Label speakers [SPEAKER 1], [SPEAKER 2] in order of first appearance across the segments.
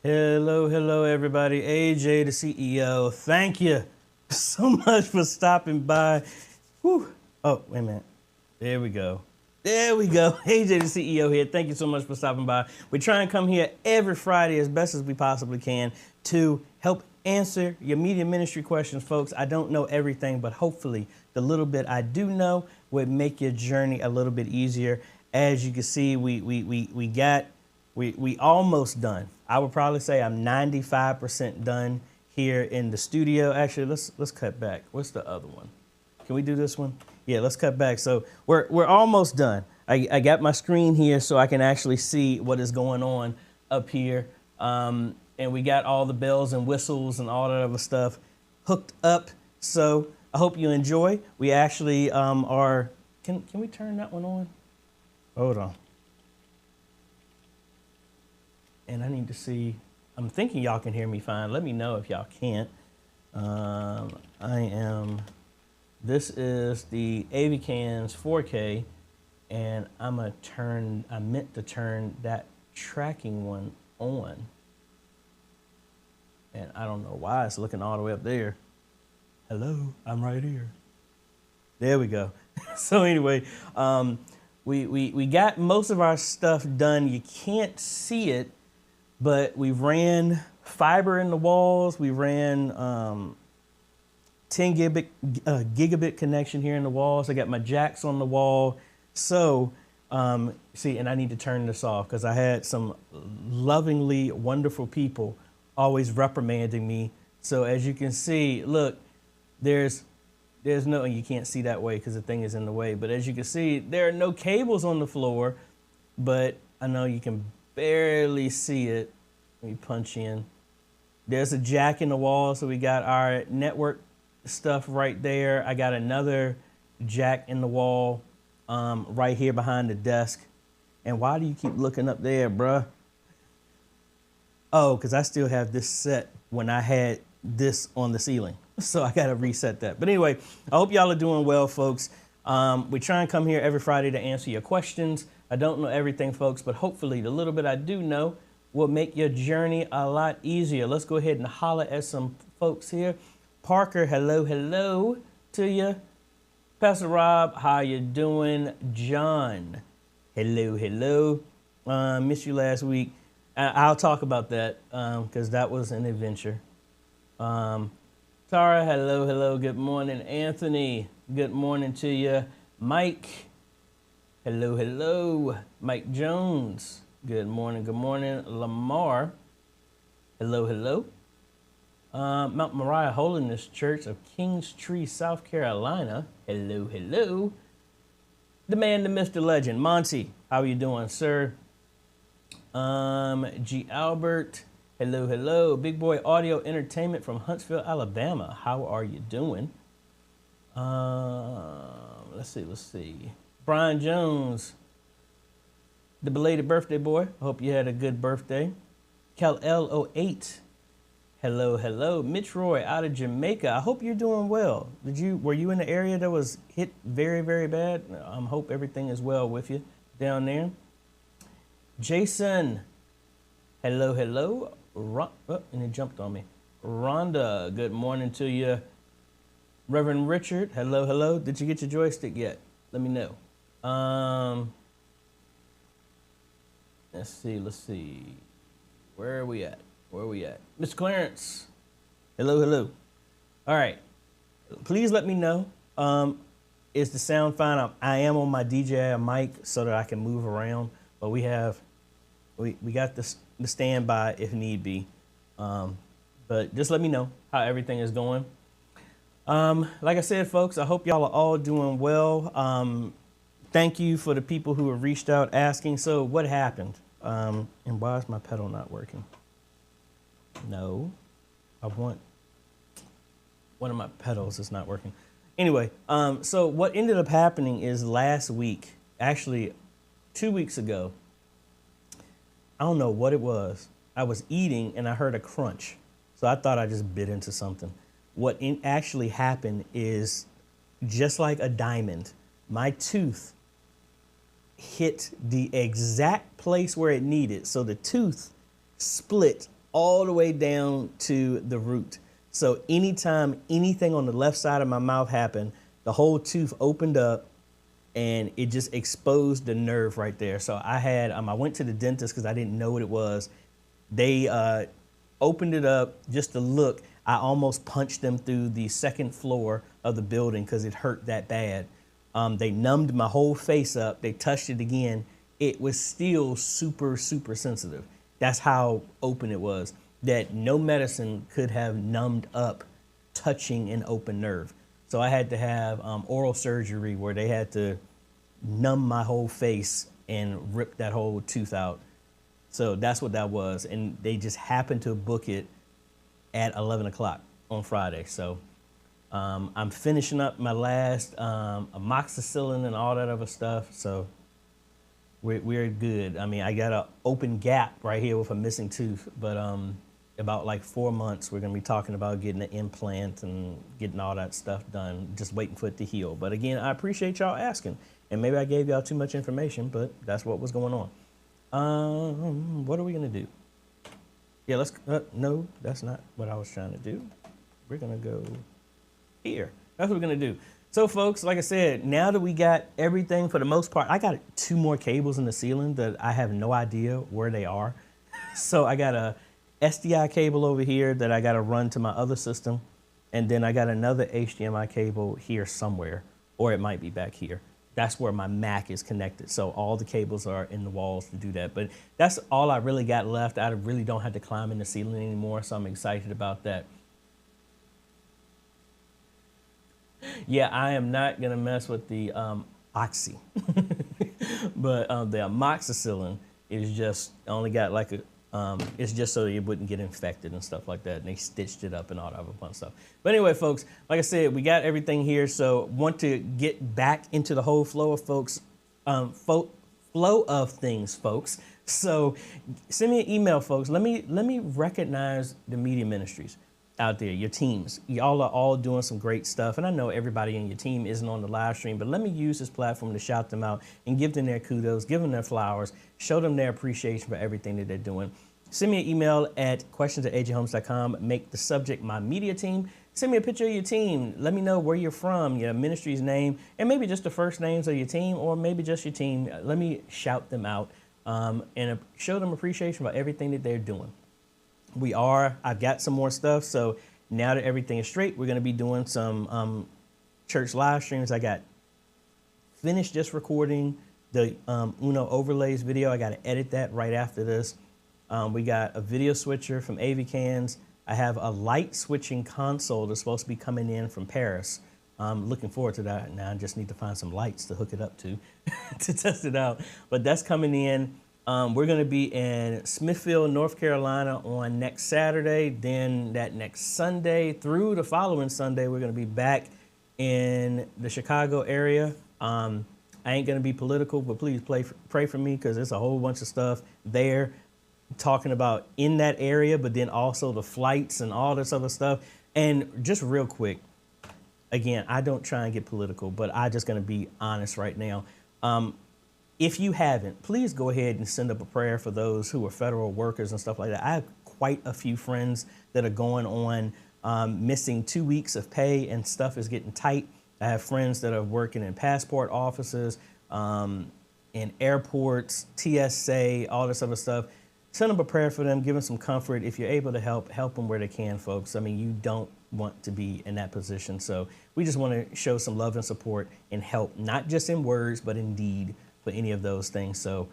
[SPEAKER 1] Hello everybody, AJ the CEO. Thank you so much for stopping by. Whew. Oh, wait a minute. There we go. AJ the CEO here. Thank you so much for stopping by. We try and come here every Friday as best as we possibly can to help answer your media ministry questions, folks. I don't know everything, but hopefully the little bit I do know would make your journey a little bit easier. As you can see, we almost done. I would probably say I'm 95% done here in the studio. Actually, let's cut back. What's the other one? Can we do this one? Yeah, let's cut back. So we're almost done. I got my screen here so I can actually see what is going on up here. And we got all the bells and whistles and all that other stuff hooked up. So I hope you enjoy. We actually can we turn that one on? Hold on. And I need to see, I'm thinking y'all can hear me fine. Let me know if y'all can't. This is the AVCAN's 4K, and I meant to turn that tracking one on. And I don't know why it's looking all the way up there. Hello, I'm right here. There we go. So anyway, we got most of our stuff done. You can't see it, but we ran fiber in the walls. We ran 10 gigabit connection here in the walls. I got my jacks on the wall. So, see, and I need to turn this off because I had some lovingly wonderful people always reprimanding me. So as you can see, look, there's no, and you can't see that way because the thing is in the way, but as you can see, there are no cables on the floor, but I know you can barely see it. Let me punch in. There's a jack in the wall, so we got our network stuff right there. I got another jack in the wall right here behind the desk. And why do you keep looking up there, bruh? Oh, because I still have this set when I had this on the ceiling. So I got to reset that. But anyway, I hope y'all are doing well, folks. We try and come here every Friday to answer your questions. I don't know everything, folks, but hopefully the little bit I do know will make your journey a lot easier. Let's go ahead and holler at some folks here. Parker, hello, hello to you. Pastor Rob, how you doing? John, hello, hello. Missed you last week. I'll talk about that because that was an adventure. Tara, hello, hello. Good morning. Anthony, good morning to you. Mike, hello, hello. Mike Jones, good morning, good morning. Lamar, hello, hello. Mount Moriah Holiness Church of Kings Tree, South Carolina, hello, hello. The man, the myth, the legend, Monty, how are you doing, sir? G. Albert, hello, hello. Big Boy Audio Entertainment from Huntsville, Alabama. How are you doing? Let's see. Brian Jones, the belated birthday boy. I hope you had a good birthday. Cal L08, hello, hello. Mitch Roy out of Jamaica. I hope you're doing well. Were you in the area that was hit very, very bad? I hope everything is well with you down there. Jason, hello, hello. And it jumped on me. Rhonda, good morning to you. Reverend Richard, hello, hello. Did you get your joystick yet? Let me know. Let's see. Where are we at? Mr. Clarence, hello, hello. All right. Please let me know. Is the sound fine? I am on my DJI mic so that I can move around, but we got the standby if need be. But just let me know how everything is going. Like I said, folks, I hope y'all are all doing well. Thank you for the people who have reached out asking, so what happened? And why is my pedal not working? No, I want one of my pedals is not working. Anyway, so what ended up happening is last week, actually 2 weeks ago, I don't know what it was. I was eating and I heard a crunch. So I thought I just bit into something. What actually happened is, just like a diamond, my tooth hit the exact place where it needed. So the tooth split all the way down to the root. So anytime anything on the left side of my mouth happened, the whole tooth opened up and it just exposed the nerve right there. So I went to the dentist because I didn't know what it was. They opened it up just to look. I almost punched them through the second floor of the building because it hurt that bad. They numbed my whole face up. They touched it again. It was still super, super sensitive. That's how open it was, that no medicine could have numbed up touching an open nerve. So I had to have oral surgery where they had to numb my whole face and rip that whole tooth out. So that's what that was. And they just happened to book it at 11 o'clock on Friday. So I'm finishing up my last amoxicillin and all that other stuff. So we're good. I mean, I got an open gap right here with a missing tooth, but about like 4 months, we're gonna be talking about getting an implant and getting all that stuff done, just waiting for it to heal. But again, I appreciate y'all asking. And maybe I gave y'all too much information, but that's what was going on. What are we gonna do? Yeah, let's, no, that's not what I was trying to do. We're gonna go here. That's what we're gonna do. So folks, like I said, now that we got everything for the most part, I got 2 more cables in the ceiling that I have no idea where they are. So I got a SDI cable over here that I got to run to my other system. And then I got another HDMI cable here somewhere, or it might be back here. that's where my Mac is connected. So all the cables are in the walls to do that. But that's all I really got left. I really don't have to climb in the ceiling anymore, so I'm excited about that. Yeah, I am not gonna mess with the Oxy, but the amoxicillin is just only got like a. It's just so it wouldn't get infected and stuff like that. And they stitched it up and all that other fun stuff. But anyway, folks, like I said, we got everything here. So want to get back into the whole flow of flow of things, folks. So send me an email, folks. Let me recognize the media ministries out there, your teams. Y'all are all doing some great stuff. And I know everybody in your team isn't on the live stream, but let me use this platform to shout them out and give them their kudos, give them their flowers, show them their appreciation for everything that they're doing. Send me an email at questions@ajhomes.com. Make the subject my media team. Send me a picture of your team. Let me know where you're from, your ministry's name, and maybe just the first names of your team, or maybe just your team. Let me shout them out and show them appreciation for everything that they're doing. I've got some more stuff. So now that everything is straight, we're going to be doing some church live streams. I got finished just recording the Uno overlays video. I got to edit that right after this. We got a video switcher from AVCans. I have a light switching console that's supposed to be coming in from Paris. I'm looking forward to that. Now I just need to find some lights to hook it up to, to test it out. But that's coming in. We're going to be in Smithfield, North Carolina on next Saturday. Then that next Sunday through the following Sunday, we're going to be back in the Chicago area. I ain't going to be political, but please pray for me, because there's a whole bunch of stuff there talking about in that area, but then also the flights and all this other stuff. And just real quick, again, I don't try and get political, but I'm just going to be honest right now. If you haven't, please go ahead and send up a prayer for those who are federal workers and stuff like that. I have quite a few friends that are going on missing 2 weeks of pay, and stuff is getting tight. I have friends that are working in passport offices, in airports, TSA, all this other stuff. Send them a prayer for them, give them some comfort. If you're able to help them where they can, folks. I mean, you don't want to be in that position. So we just want to show some love and support and help, not just in words, but in deed, for any of those things. So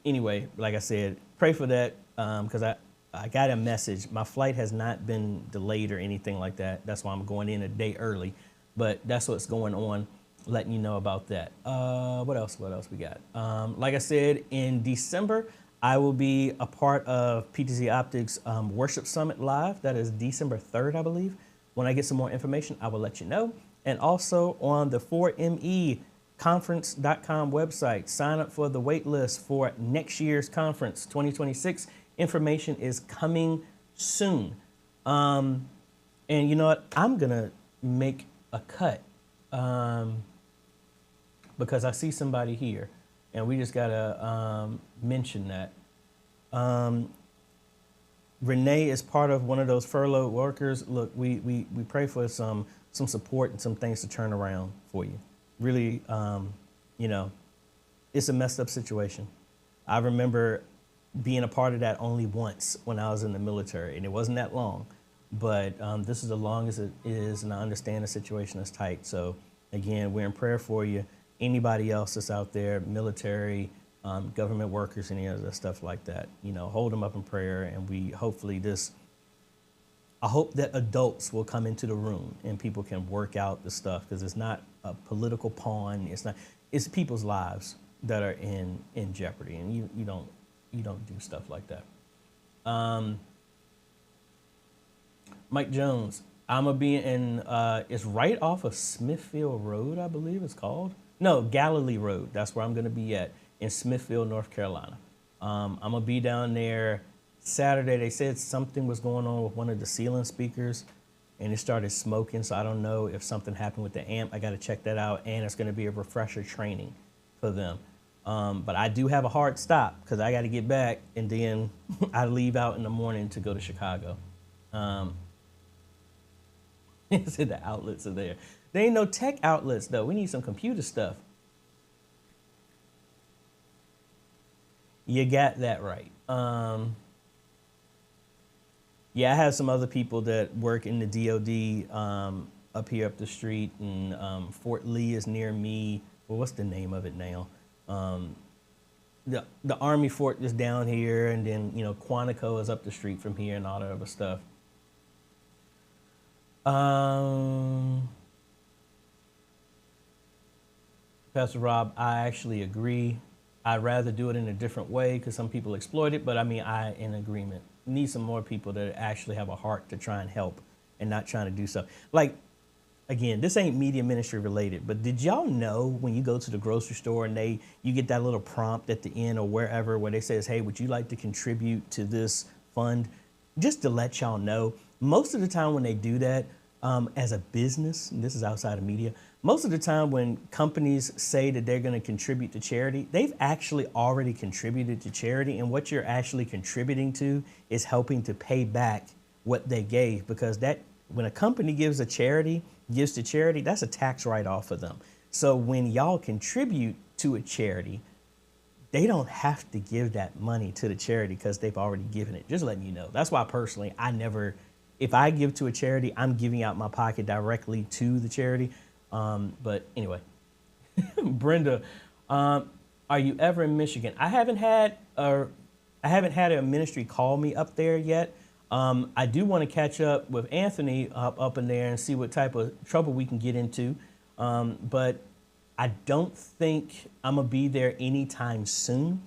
[SPEAKER 1] anyway, like I said, pray for that, because I got a message. My flight has not been delayed or anything like that. That's why I'm going in a day early. But that's what's going on, letting you know about that. What else we got? Like I said, in December, I will be a part of PTZ Optics Worship Summit Live. That is December 3rd, I believe. When I get some more information, I will let you know. And also on the 4ME conference.com website, sign up for the wait list for next year's conference 2026. Information is coming soon. And you know what? I'm gonna make a cut because I see somebody here, and we just gotta mention that. Renee is part of one of those furloughed workers. Look, we pray for some support and some things to turn around for you. Really, you know, it's a messed up situation. I remember being a part of that only once when I was in the military, and it wasn't that long, but this is as long as it is, and I understand the situation is tight. So again, we're in prayer for you. Anybody else that's out there, military, government workers, any other stuff like that, you know, hold them up in prayer. And we hopefully I hope that adults will come into the room and people can work out the stuff, because it's not a political pawn. It's people's lives that are in jeopardy, and you don't do stuff like that. Mike Jones, I'm gonna be in, it's right off of Smithfield Road, I believe it's called. No, Galilee Road. That's where I'm gonna be at, in Smithfield, North Carolina. I'm gonna be down there Saturday. They said something was going on with one of the ceiling speakers, and it started smoking. So I don't know if something happened with the amp. I got to check that out. And it's going to be a refresher training for them. But I do have a hard stop, because I got to get back, and then I leave out in the morning to go to Chicago. So the outlets are there. There ain't no tech outlets though. We need some computer stuff. You got that right. Yeah, I have some other people that work in the DOD up here up the street, and Fort Lee is near me. Well, what's the name of it now? The Army Fort is down here, and then Quantico is up the street from here, and all that other stuff. Pastor Rob, I actually agree. I'd rather do it in a different way because some people exploit it, but I mean, I in agreement. Need some more people that actually have a heart to try and help and not trying to do stuff. Like, again, this ain't media ministry related, but did y'all know when you go to the grocery store and you get that little prompt at the end or wherever where they says, hey, would you like to contribute to this fund? Just to let y'all know, most of the time when they do that, as a business, and this is outside of media, most of the time when companies say that they're going to contribute to charity, they've actually already contributed to charity. And what you're actually contributing to is helping to pay back what they gave, because that when a company gives to charity, that's a tax write-off for them. So when y'all contribute to a charity, they don't have to give that money to the charity because they've already given it. Just letting you know. That's why personally, if I give to a charity, I'm giving out my pocket directly to the charity. But anyway, Brenda, are you ever in Michigan? I haven't had a ministry call me up there yet. I do want to catch up with Anthony up in there and see what type of trouble we can get into. But I don't think I'm gonna be there anytime soon.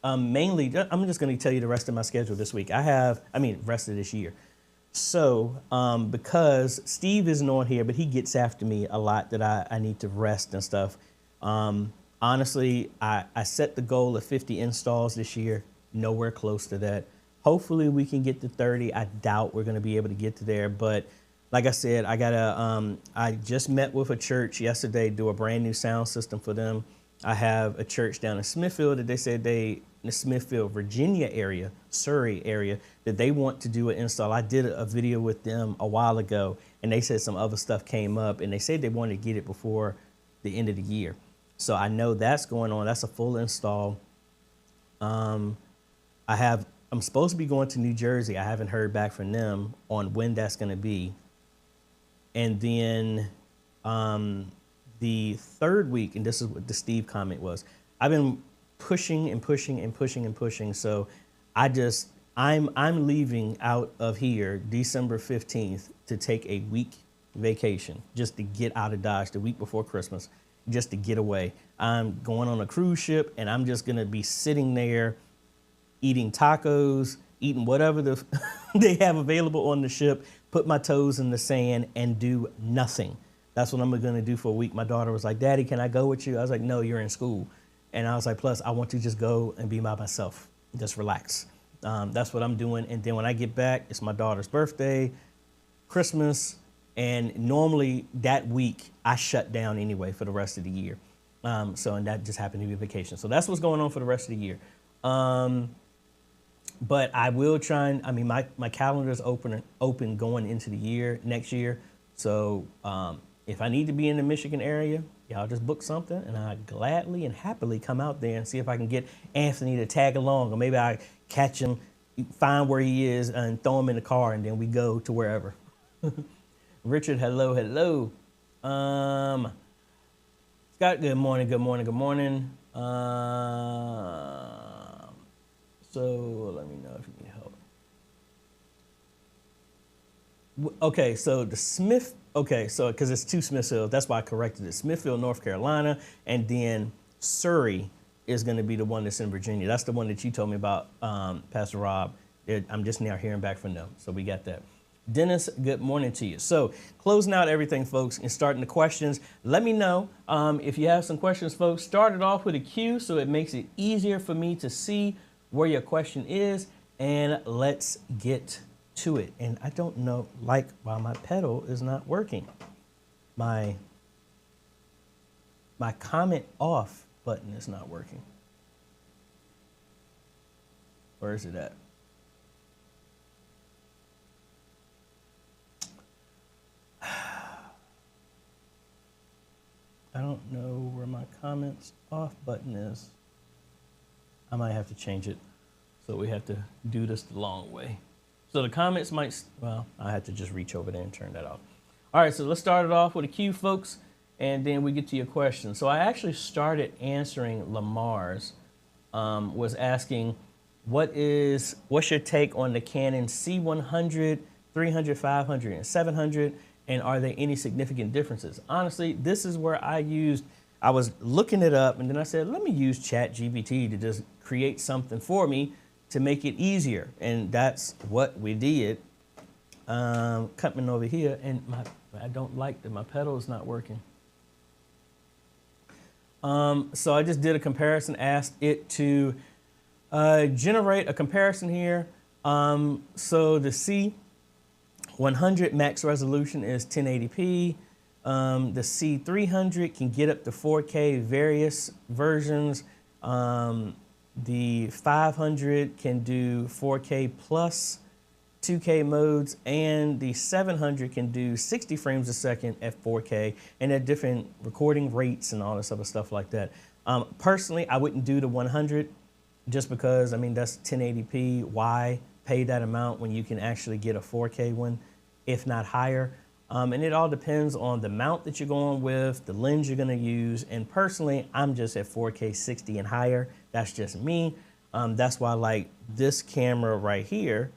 [SPEAKER 1] Mainly, I'm just going to tell you the rest of my schedule this week. Rest of this year. So, because Steve isn't on here, but he gets after me a lot that I need to rest and stuff. Honestly, I set the goal of 50 installs this year, nowhere close to that. Hopefully we can get to 30. I doubt we're going to be able to get to there. But like I said, I just met with a church yesterday, do a brand new sound system for them. I have a church down in Smithfield that they said in the Smithfield, Virginia area, Surrey area, that they want to do an install. I did a video with them a while ago, and they said some other stuff came up, and they said they wanted to get it before the end of the year. So I know that's going on. That's a full install. I'm supposed to be going to New Jersey. I haven't heard back from them on when that's going to be. And then the third week, and this is what the Steve comment was, I've been pushing and pushing and pushing and pushing. So I'm leaving out of here December 15th to take a week vacation just to get out of Dodge the week before Christmas, just to get away. I'm going on a cruise ship, and I'm just going to be sitting there eating tacos, eating whatever they have available on the ship, put my toes in the sand and do nothing. That's what I'm going to do for a week. My daughter was like, Daddy, can I go with you? I was like, no, you're in school. And I was like, plus, I want to just go and be by myself, just relax. That's what I'm doing. And then when I get back, it's my daughter's birthday, Christmas, and normally that week I shut down anyway for the rest of the year. And that just happened to be a vacation. So that's what's going on for the rest of the year. But I will try and, my calendar is open going into the year, next year. So if I need to be in the Michigan area, y'all just book something, and I gladly and happily come out there and see if I can get Anthony to tag along, or maybe I catch him, find where he is, and throw him in the car, and then we go to wherever. Richard, hello, hello. Scott, good morning, good morning, good morning. So let me know if you need help. Okay, so because it's two Smithfield, that's why I corrected it. Smithfield, North Carolina, and then Surrey is going to be the one that's in Virginia. That's the one that you told me about, Pastor Rob. I'm just now hearing back from them, so we got that. Dennis, good morning to you. So closing out everything, folks, and starting the questions. Let me know if you have some questions, folks. Start it off with a Q so it makes it easier for me to see where your question is, and let's get to it. And I don't know, why my pedal is not working. My comment off button is not working. Where is it at? I don't know where my comments off button is. I might have to change it. So we have to do this the long way. So the comments I have to just reach over there and turn that off. All right, so let's start it off with a cue, folks, and then we get to your questions. So I actually started answering Lamar's, was asking, what's your take on the Canon C100, 300, 500, and 700, and are there any significant differences? Honestly, this is where I was looking it up, and then I said, let me use ChatGPT to just create something for me to make it easier, and that's what we did. Coming over here, and I don't like that my pedal is not working. So I just did a comparison, asked it to generate a comparison here. So the C100 max resolution is 1080p. The C300 can get up to 4K, various versions. The 500 can do 4K plus 2K modes, and the 700 can do 60 frames a second at 4K, and at different recording rates and all this other stuff like that. Personally, I wouldn't do the 100 just because, I mean, that's 1080p. Why pay that amount when you can actually get a 4K one, if not higher? And it all depends on the mount that you're going with, the lens you're gonna use, and personally, I'm just at 4K 60 and higher. That's just me. That's why I like this camera right here.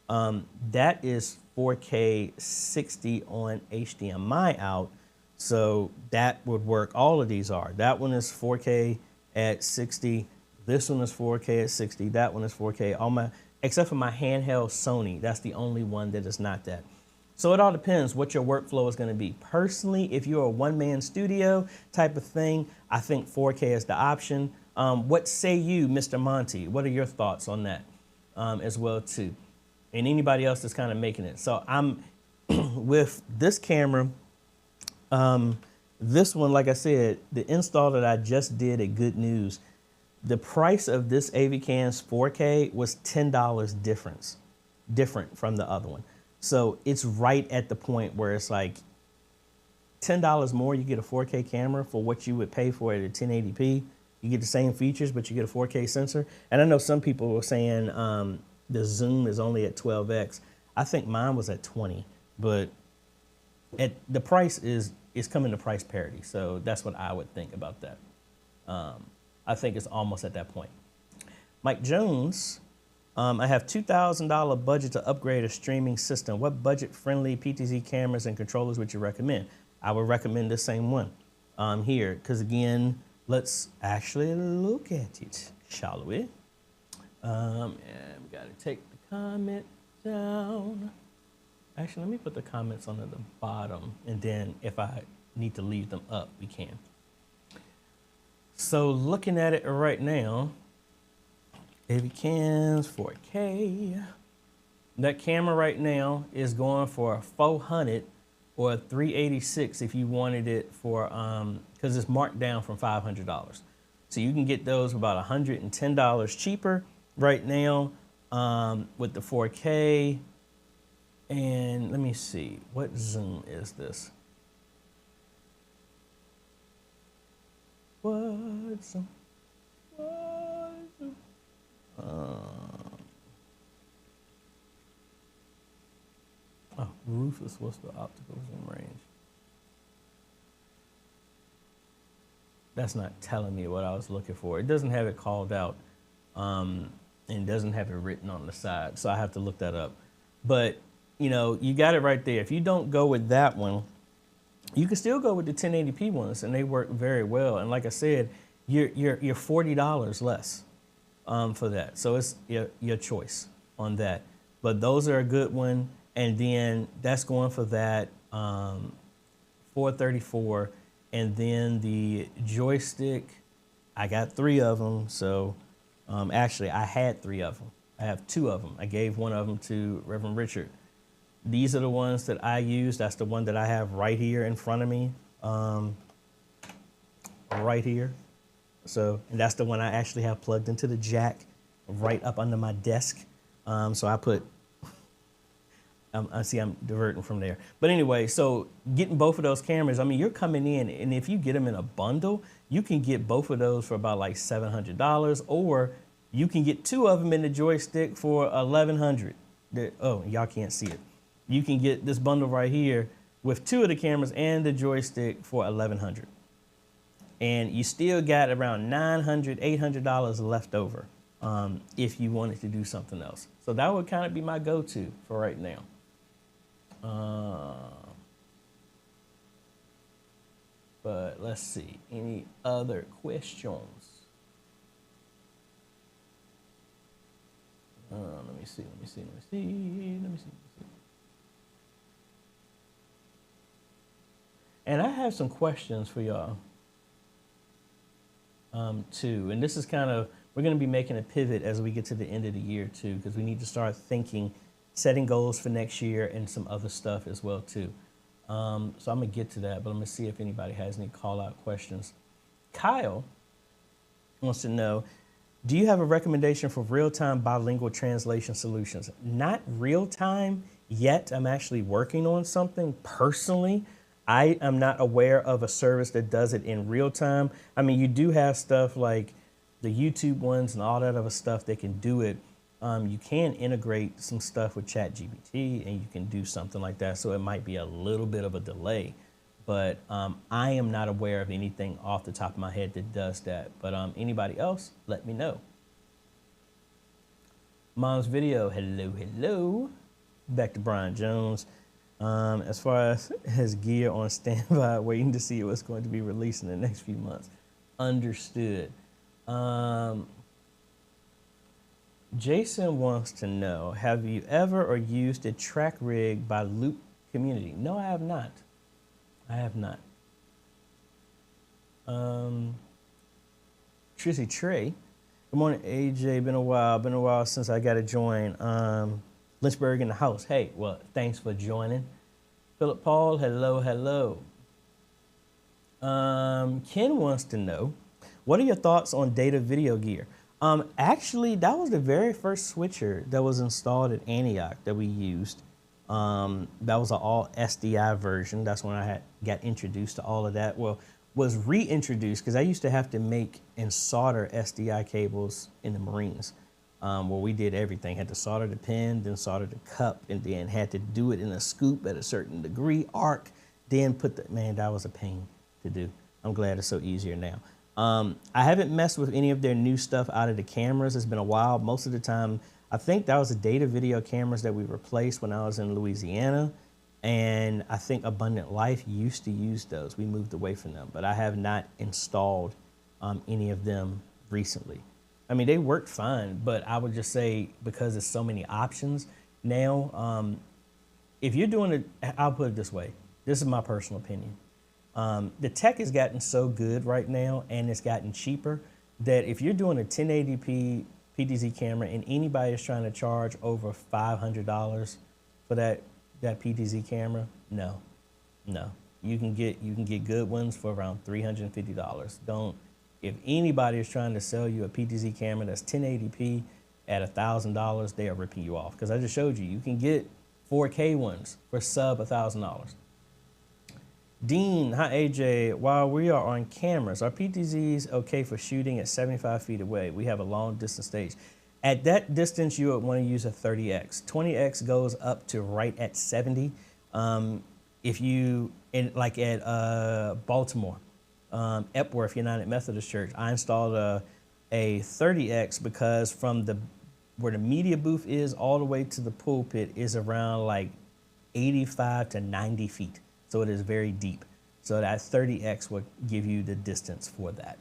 [SPEAKER 1] That is 4K 60 on HDMI out, so that would work. All of these are. That one is 4K at 60. This one is 4K at 60. That one is 4K. Except for my handheld Sony, that's the only one that is not that. So it all depends what your workflow is going to be. Personally, if you're a one-man studio type of thing, I think 4K is the option. What say you, Mr. Monty? What are your thoughts on that as well too? And anybody else that's kind of making it. So I'm with this camera, this one, like I said, the install that I just did at Good News, the price of this AVCam's 4K was $10 different from the other one. So it's right at the point where it's like $10 more, you get a 4K camera for what you would pay for it at 1080p. You get the same features, but you get a 4K sensor. And I know some people were saying the zoom is only at 12x. I think mine was at 20, but the price is coming to price parity. So that's what I would think about that. I think it's almost at that point. Mike Jones, I have $2,000 budget to upgrade a streaming system. What budget-friendly PTZ cameras and controllers would you recommend? I would recommend the same one here, because again, let's actually look at it, shall we? And we gotta take the comment down. Actually, let me put the comments on the bottom, and then if I need to leave them up, we can. So looking at it right now, AVCams 4K. That camera right now is going for a 400 or a 386 if you wanted it for, because it's marked down from $500. So you can get those for about $110 cheaper right now with the 4K. And let me see, what zoom is this? What zoom? What zoom? Oh, Rufus, what's the optical zoom range? That's not telling me what I was looking for. It doesn't have it called out and doesn't have it written on the side, so I have to look that up. But, you know, you got it right there. If you don't go with that one, you can still go with the 1080p ones, and they work very well. And like I said, you're $40 less for that. So it's your choice on that. But those are a good one. And then that's going for that 434. And then the joystick, I got 3 of them. So actually, I had 3 of them. I have 2 of them. I gave one of them to Reverend Richard. These are the ones that I use. That's the one that I have right here in front of me, right here. So, and that's the one I actually have plugged into the jack right up under my desk. So I put, I see I'm diverting from there. But anyway, so getting both of those cameras, I mean, you're coming in, and if you get them in a bundle, you can get both of those for about like $700, or you can get 2 of them in the joystick for $1,100. Oh, y'all can't see it. You can get this bundle right here with 2 of the cameras and the joystick for $1,100. And you still got around $900, $800 left over if you wanted to do something else. So that would kind of be my go-to for right now. But let's see, any other questions? Let me see. And I have some questions for y'all too. And this is kind of, we're going to be making a pivot as we get to the end of the year too, because we need to start thinking, setting goals for next year and some other stuff as well too. So I'm going to get to that, but I'm going to see if anybody has any call out questions. Kyle wants to know, do you have a recommendation for real-time bilingual translation solutions? Not real-time yet. I'm actually working on something personally. I am not aware of a service that does it in real time. I mean, you do have stuff like the YouTube ones and all that other stuff that can do it. You can integrate some stuff with ChatGPT and you can do something like that. So it might be a little bit of a delay, but I am not aware of anything off the top of my head that does that. But anybody else, let me know. Mom's Video, hello. Back to Brian Jones. As far as his gear on standby, waiting to see what's going to be released in the next few months. Understood. Jason wants to know, have you ever or used a track rig by Loop Community? No, I have not. Trissy Trey. Good morning, AJ. Been a while since I got to join. Lynchburg in the house. Hey, well, thanks for joining. Philip Paul, hello. Ken wants to know, what are your thoughts on Datavideo gear? Actually, that was the very first switcher that was installed at Antioch that we used. That was an all SDI version. That's when I got introduced to all of that. Well, was reintroduced because I used to have to make and solder SDI cables in the Marines. Where we did everything, had to solder the pin, then solder the cup, and then had to do it in a scoop at a certain degree, arc, then put the, man, that was a pain to do. I'm glad it's so easier now. I haven't messed with any of their new stuff out of the cameras. It's been a while. Most of the time, I think that was the Datavideo cameras that we replaced when I was in Louisiana. And I think Abundant Life used to use those. We moved away from them, but I have not installed any of them recently. I mean, they worked fine, but I would just say because there's so many options now, if you're doing it, I'll put it this way. This is my personal opinion. The tech has gotten so good right now and it's gotten cheaper that if you're doing a 1080p PTZ camera and anybody is trying to charge over $500 for that PTZ camera, no. You can get good ones for around $350. If anybody is trying to sell you a PTZ camera that's 1080p at $1,000, they are ripping you off. Because I just showed you can get 4K ones for sub $1,000. Dean, hi AJ. While we are on cameras, are PTZs okay for shooting at 75 feet away? We have a long distance stage. At that distance, you would want to use a 30X. 20X goes up to right at 70. If you, like at Baltimore, Epworth United Methodist Church, I installed a 30X because from where the media booth is all the way to the pulpit is around like 85 to 90 feet. So it is very deep. So that 30X will give you the distance for that.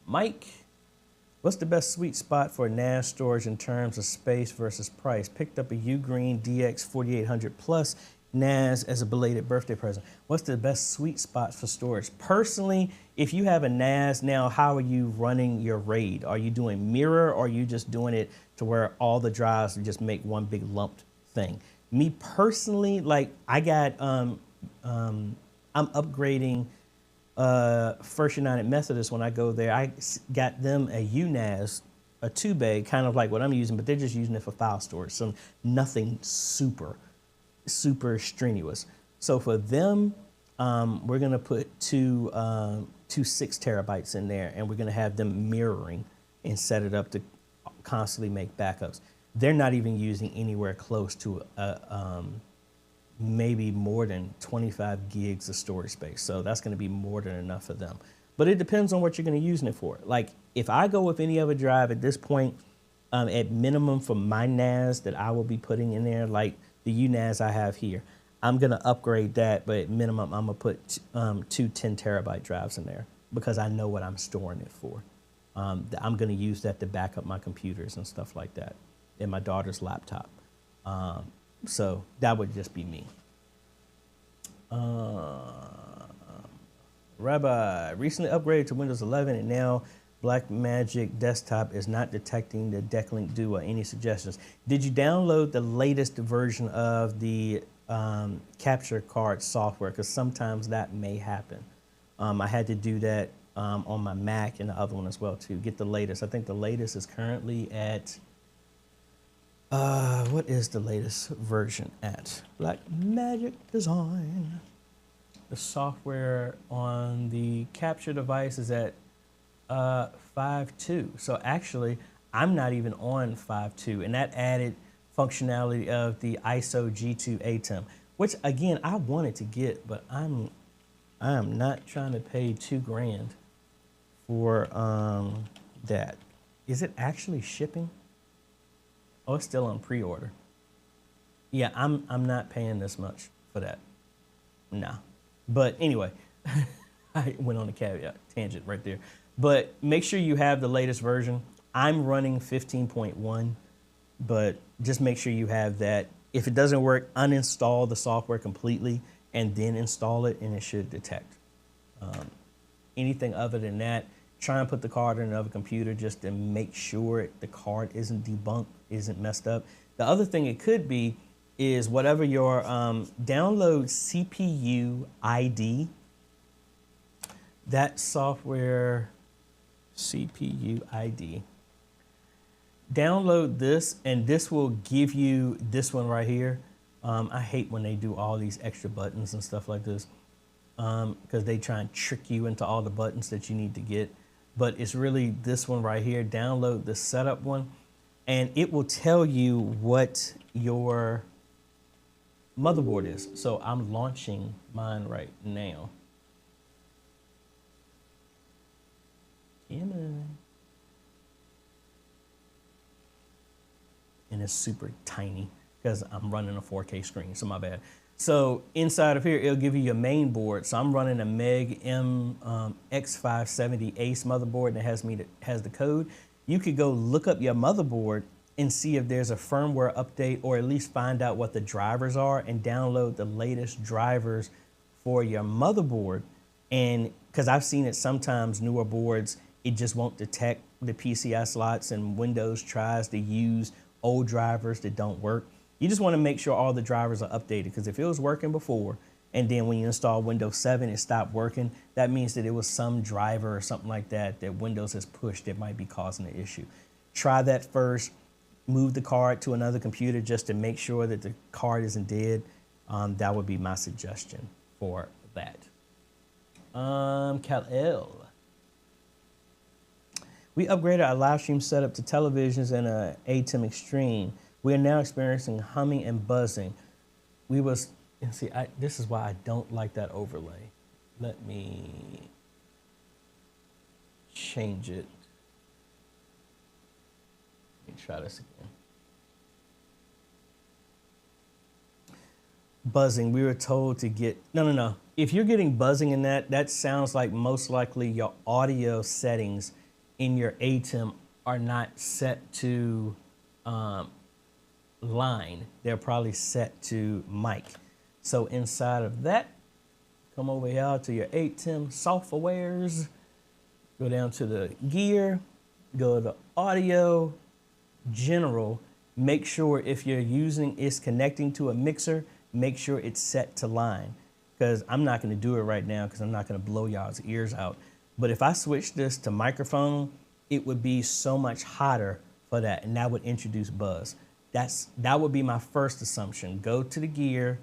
[SPEAKER 1] Mike, what's the best sweet spot for NAS storage in terms of space versus price? Picked up a Ugreen DX 4800 Plus NAS as a belated birthday present. What's the best sweet spot for storage? Personally, if you have a NAS now, how are you running your RAID? Are you doing mirror or are you just doing it to where all the drives just make one big lumped thing? Me personally, like I got, I'm upgrading First United Methodist when I go there. I got them a UNAS, a 2-bay, kind of like what I'm using, but they're just using it for file storage. So nothing super strenuous. So for them, we're gonna put two 6 terabytes in there, and we're gonna have them mirroring and set it up to constantly make backups. They're not even using anywhere close to maybe more than 25 gigs of storage space. So that's going to be more than enough for them. But it depends on what you're going to use it for. Like if I go with any other drive at this point, at minimum for my NAS that I will be putting in there, like the UNAS I have here, I'm going to upgrade that. But at minimum, I'm going to put two 10 terabyte drives in there because I know what I'm storing it for. I'm going to use that to back up my computers and stuff like that and my daughter's laptop. So that would just be me. Rabbi, recently upgraded to Windows 11 and now Blackmagic Desktop is not detecting the DeckLink Duo. Any suggestions? Did you download the latest version of the capture card software? Because sometimes that may happen. I had to do that on my Mac and the other one as well to get the latest. I think the latest is currently at, what is the latest version at? Blackmagic Design. The software on the capture device is at 5.2. So actually, I'm not even on 5.2, and that added functionality of the ISO G2 ATEM, which again I wanted to get, but I am not trying to pay $2,000 for that. Is it actually shipping? Oh, it's still on pre-order. Yeah, I'm not paying this much for that. Nah. But anyway, I went on a caveat tangent right there. But make sure you have the latest version. I'm running 15.1, but just make sure you have that. If it doesn't work, uninstall the software completely and then install it, and it should detect. Anything other than that, try and put the card in another computer just to make sure the card isn't debunked, isn't messed up. The other thing it could be is whatever your download CPU ID, that software CPU ID. Download this, and this will give you this one right here. I hate when they do all these extra buttons and stuff like this because they try and trick you into all the buttons that you need to get. But it's really this one right here. Download the setup one, and it will tell you what your motherboard is. So I'm launching mine right now. And it's super tiny because I'm running a 4K screen, so my bad. So inside of here, it'll give you your main board. So I'm running a Meg M X570 Ace motherboard, and it has the code. You could go look up your motherboard and see if there's a firmware update, or at least find out what the drivers are and download the latest drivers for your motherboard. And because I've seen it sometimes, newer boards, it just won't detect the PCI slots, and Windows tries to use old drivers that don't work. You just want to make sure all the drivers are updated, because if it was working before and then when you install Windows 7 it stopped working, that means that it was some driver or something like that that Windows has pushed that might be causing the issue. Try that first. Move the card to another computer just to make sure that the card isn't dead. That would be my suggestion for that. Kal-El. We upgraded our live stream setup to televisions and a ATEM Extreme. We are now experiencing humming and buzzing. This is why I don't like that overlay. Let me change it. Let me try this again. Buzzing, we were told to get, no. If you're getting buzzing in that sounds like most likely your audio settings in your ATEM are not set to line. They're probably set to mic. So inside of that, come over here to your ATEM softwares, go down to the gear, go to audio, general, make sure if you're using it's connecting to a mixer, make sure it's set to line, because I'm not going to do it right now because I'm not going to blow y'all's ears out. But if I switch this to microphone, it would be so much hotter for that, and that would introduce buzz. That would be my first assumption. Go to the gear,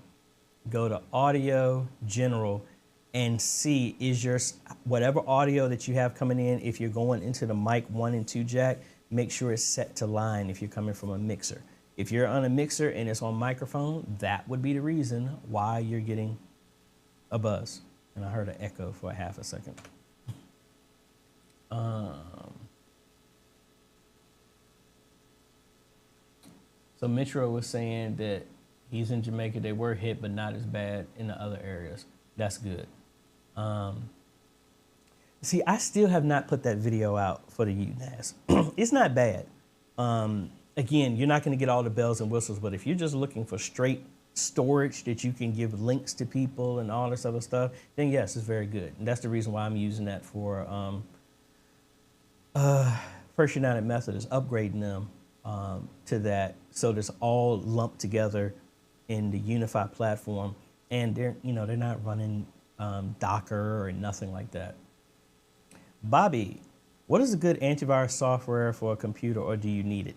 [SPEAKER 1] go to audio, general, and see is your whatever audio that you have coming in, if you're going into the mic 1 and 2 jack, make sure it's set to line if you're coming from a mixer. If you're on a mixer and it's on microphone, that would be the reason why you're getting a buzz. And I heard an echo for a half a second. So Mitro was saying that he's in Jamaica. They were hit, but not as bad in the other areas. That's good. See, I still have not put that video out for the UNAS. It's not bad. Again, you're not going to get all the bells and whistles, but if you're just looking for straight storage that you can give links to people and all this other stuff, then yes, it's very good. And that's the reason why I'm using that for First United Methodist, upgrading them to that, so that's all lumped together in the unified platform, and they're not running Docker or nothing like that. Bobby, what is a good antivirus software for a computer, or do you need it?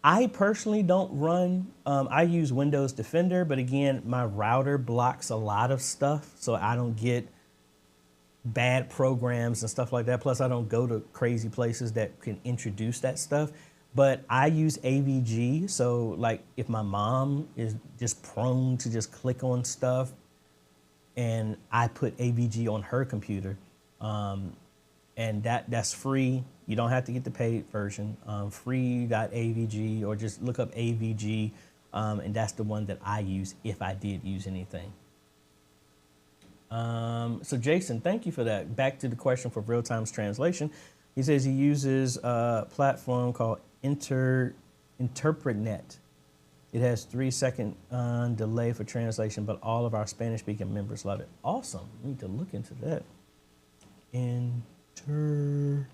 [SPEAKER 1] I personally don't run, I use Windows Defender, but again, my router blocks a lot of stuff, so I don't get bad programs and stuff like that. Plus, I don't go to crazy places that can introduce that stuff. But I use AVG, so like if my mom is just prone to just click on stuff, and I put AVG on her computer, and that's free. You don't have to get the paid version, free.avg, or just look up AVG, and that's the one that I use if I did use anything. So Jason, thank you for that. Back to the question for real-time translation. He says he uses a platform called InterpretNet. It has 3-second delay for translation, but all of our Spanish-speaking members love it. Awesome. We need to look into that. InterpretNet.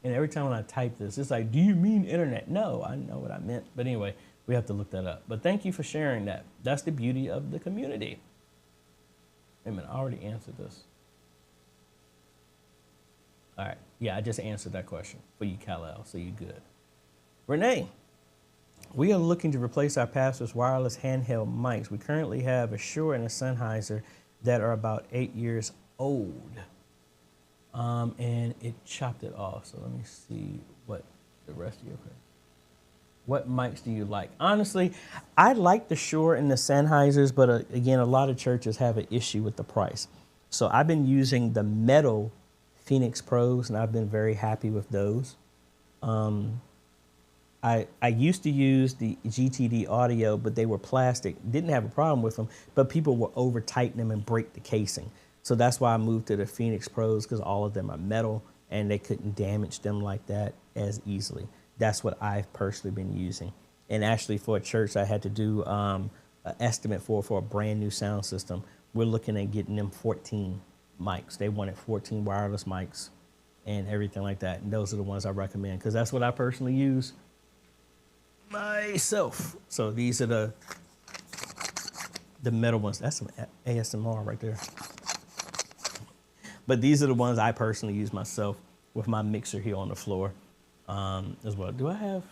[SPEAKER 1] And every time when I type this, it's like, do you mean internet? No, I know what I meant. But anyway, we have to look that up. But thank you for sharing that. That's the beauty of the community. Wait a minute, I already answered this. All right, yeah, I just answered that question for you, Kal-El, so you're good. Renee, we are looking to replace our pastor's wireless handheld mics. We currently have a Shure and a Sennheiser that are about 8 years old. And it chopped it off. So let me see what the rest of your question. What mics do you like? Honestly, I like the Shure and the Sennheisers, but again, a lot of churches have an issue with the price. So I've been using the metal Phoenix Pros, and I've been very happy with those. I used to use the GTD Audio, but they were plastic. Didn't have a problem with them, but people would over tighten them and break the casing. So that's why I moved to the Phoenix Pros, because all of them are metal and they couldn't damage them like that as easily. That's what I've personally been using. And actually for a church, I had to do an estimate for a brand new sound system. We're looking at getting them 14 mics. They wanted 14 wireless mics and everything like that. And those are the ones I recommend, because that's what I personally use myself. So these are the metal ones. That's some ASMR right there. But these are the ones I personally use myself with my mixer here on the floor as well. Do I have?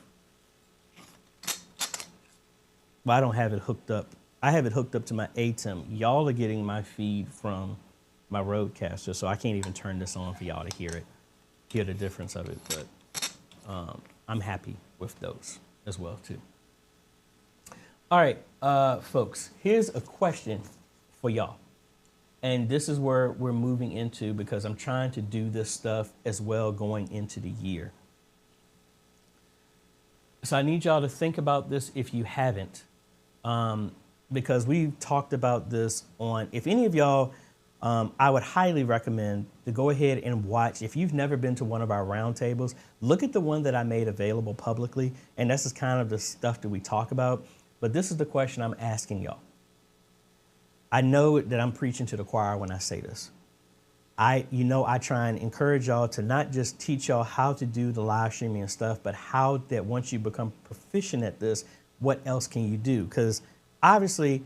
[SPEAKER 1] Well, I don't have it hooked up. I have it hooked up to my ATEM. Y'all are getting my feed from my Rodecaster, so I can't even turn this on for y'all to hear the difference of it. But I'm happy with those as well too. All right, folks, here's a question for y'all. And this is where we're moving into, because I'm trying to do this stuff as well going into the year. So I need y'all to think about this if you haven't, because we've talked about this on, if any of y'all, I would highly recommend to go ahead and watch. If you've never been to one of our roundtables, look at the one that I made available publicly. And this is kind of the stuff that we talk about. But this is the question I'm asking y'all. I know that I'm preaching to the choir when I say this. I try and encourage y'all to not just teach y'all how to do the live streaming and stuff, but how that once you become proficient at this, what else can you do? Because obviously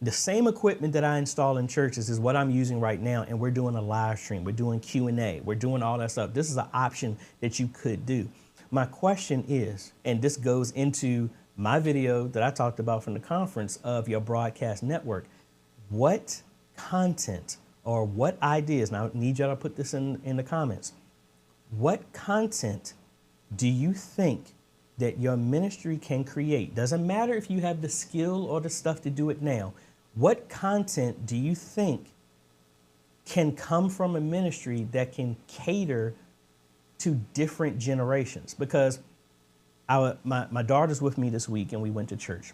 [SPEAKER 1] the same equipment that I install in churches is what I'm using right now. And we're doing a live stream. We're doing Q&A. We're doing all that stuff. This is an option that you could do. My question is, and this goes into my video that I talked about from the conference of your broadcast network. what content or what ideas, now I need y'all to put this in the comments. What content do you think that your ministry can create? Doesn't matter if you have the skill or the stuff to do it now. What content do you think can come from a ministry that can cater to different generations? Because my daughter's with me this week and we went to church.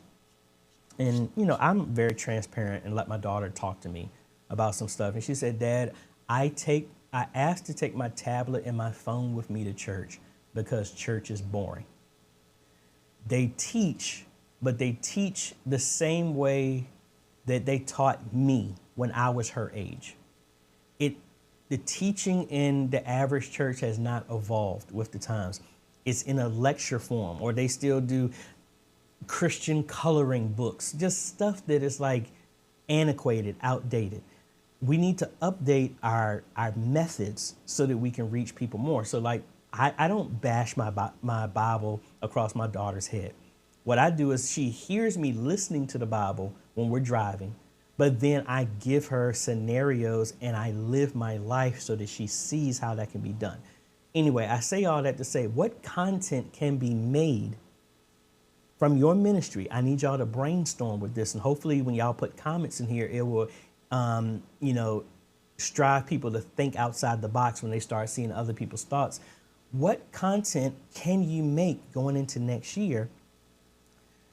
[SPEAKER 1] And, you know, I'm very transparent and let my daughter talk to me about some stuff. And she said, Dad, I asked to take my tablet and my phone with me to church because church is boring. They teach, but they teach the same way that they taught me when I was her age. The teaching in the average church has not evolved with the times. It's in a lecture form, or they still do Christian coloring books, just stuff that is like antiquated, outdated. We need to update our methods so that we can reach people more. So like, I don't bash my Bible across my daughter's head. What I do is she hears me listening to the Bible when we're driving, but then I give her scenarios and I live my life so that she sees how that can be done. Anyway, I say all that to say, what content can be made from your ministry? I need y'all to brainstorm with this. And hopefully when y'all put comments in here, it will, you know, strive people to think outside the box when they start seeing other people's thoughts. What content can you make going into next year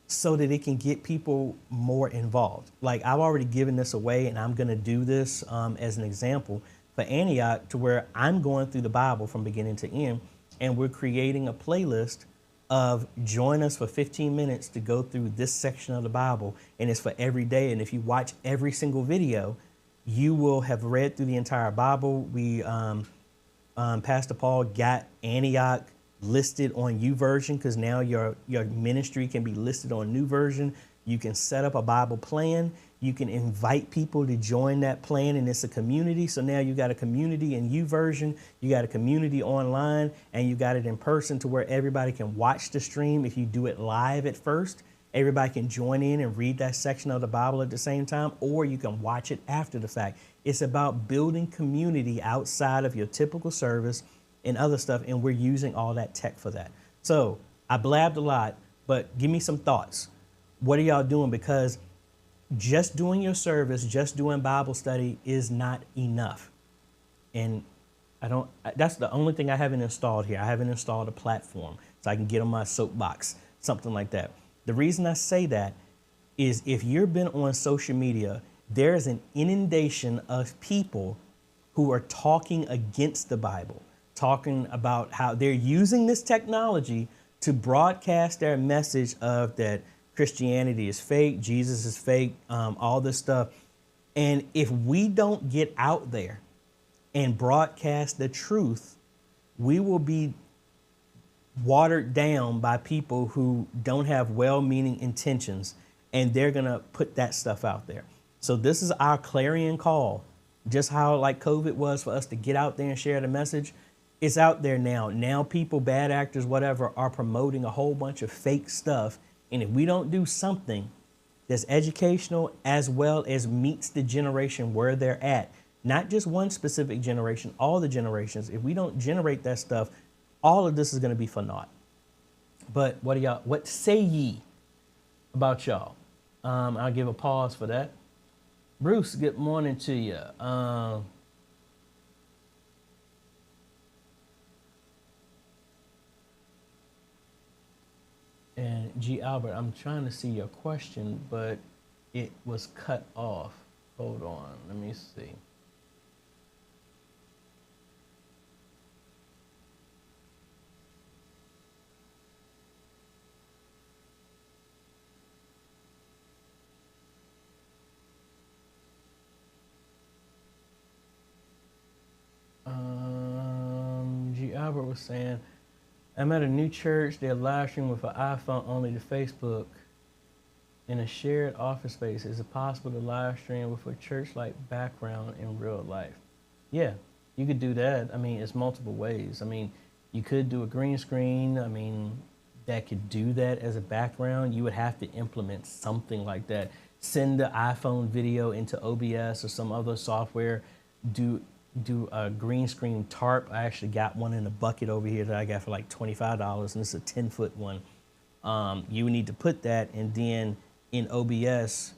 [SPEAKER 1] so that it can get people more involved? Like, I've already given this away, and I'm going to do this as an example for Antioch, to where I'm going through the Bible from beginning to end, and we're creating a playlist of join us for 15 minutes to go through this section of the Bible, and it's for every day. And if you watch every single video, you will have read through the entire Bible. We, Pastor Paul got Antioch listed on YouVersion, because now your ministry can be listed on New Version. You can set up a Bible plan. You can invite people to join that plan, and it's a community. So now you got a community in YouVersion, you got a community online, and you got it in person to where everybody can watch the stream. If you do it live at first, everybody can join in and read that section of the Bible at the same time, or you can watch it after the fact. It's about building community outside of your typical service and other stuff, and we're using all that tech for that. So I blabbed a lot, but give me some thoughts. What are y'all doing? Because just doing your service, just doing Bible study is not enough. And that's the only thing I haven't installed here. I haven't installed a platform so I can get on my soapbox, something like that. The reason I say that is if you've been on social media, there is an inundation of people who are talking against the Bible, talking about how they're using this technology to broadcast their message of that Christianity is fake, Jesus is fake, all this stuff. And if we don't get out there and broadcast the truth, we will be watered down by people who don't have well-meaning intentions, and they're gonna put that stuff out there. So this is our clarion call. Just how like COVID was for us to get out there and share the message, it's out there now. Now people, bad actors, whatever, are promoting a whole bunch of fake stuff. And if we don't do something that's educational as well as meets the generation where they're at, not just one specific generation, all the generations, if we don't generate that stuff, all of this is going to be for naught. But what say ye about y'all? I'll give a pause for that. Bruce, good morning to you. And G. Albert, I'm trying to see your question, but it was cut off. Hold on, let me see. G. Albert was saying, I'm at a new church. They're live streaming with an iPhone only to Facebook in a shared office space. Is it possible to live stream with a church-like background in real life? Yeah, you could do that. I mean, it's multiple ways. I mean, you could do a green screen. I mean, that could do that as a background. You would have to implement something like that. send the iPhone video into OBS or some other software, do a green screen tarp. I actually got one in a bucket over here that I got for like $25, and it's a 10-foot one. You need to put that, and then in OBS,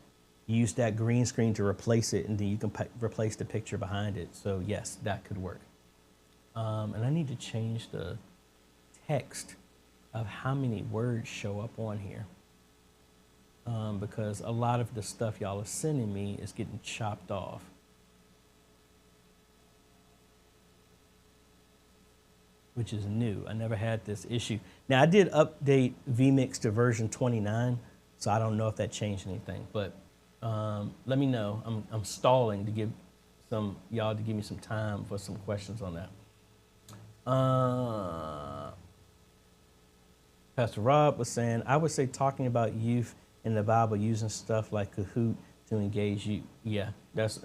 [SPEAKER 1] use that green screen to replace it, and then you can replace the picture behind it. So yes, that could work. And I need to change the text of how many words show up on here. Because a lot of the stuff y'all are sending me is getting chopped off. Which is new. I never had this issue. Now I did update vMix to version 29, so I don't know if that changed anything, but let me know. I'm stalling to give y'all to give me some time for some questions on that. Pastor Rob was saying, I would say talking about youth in the Bible using stuff like Kahoot to engage you. Yeah,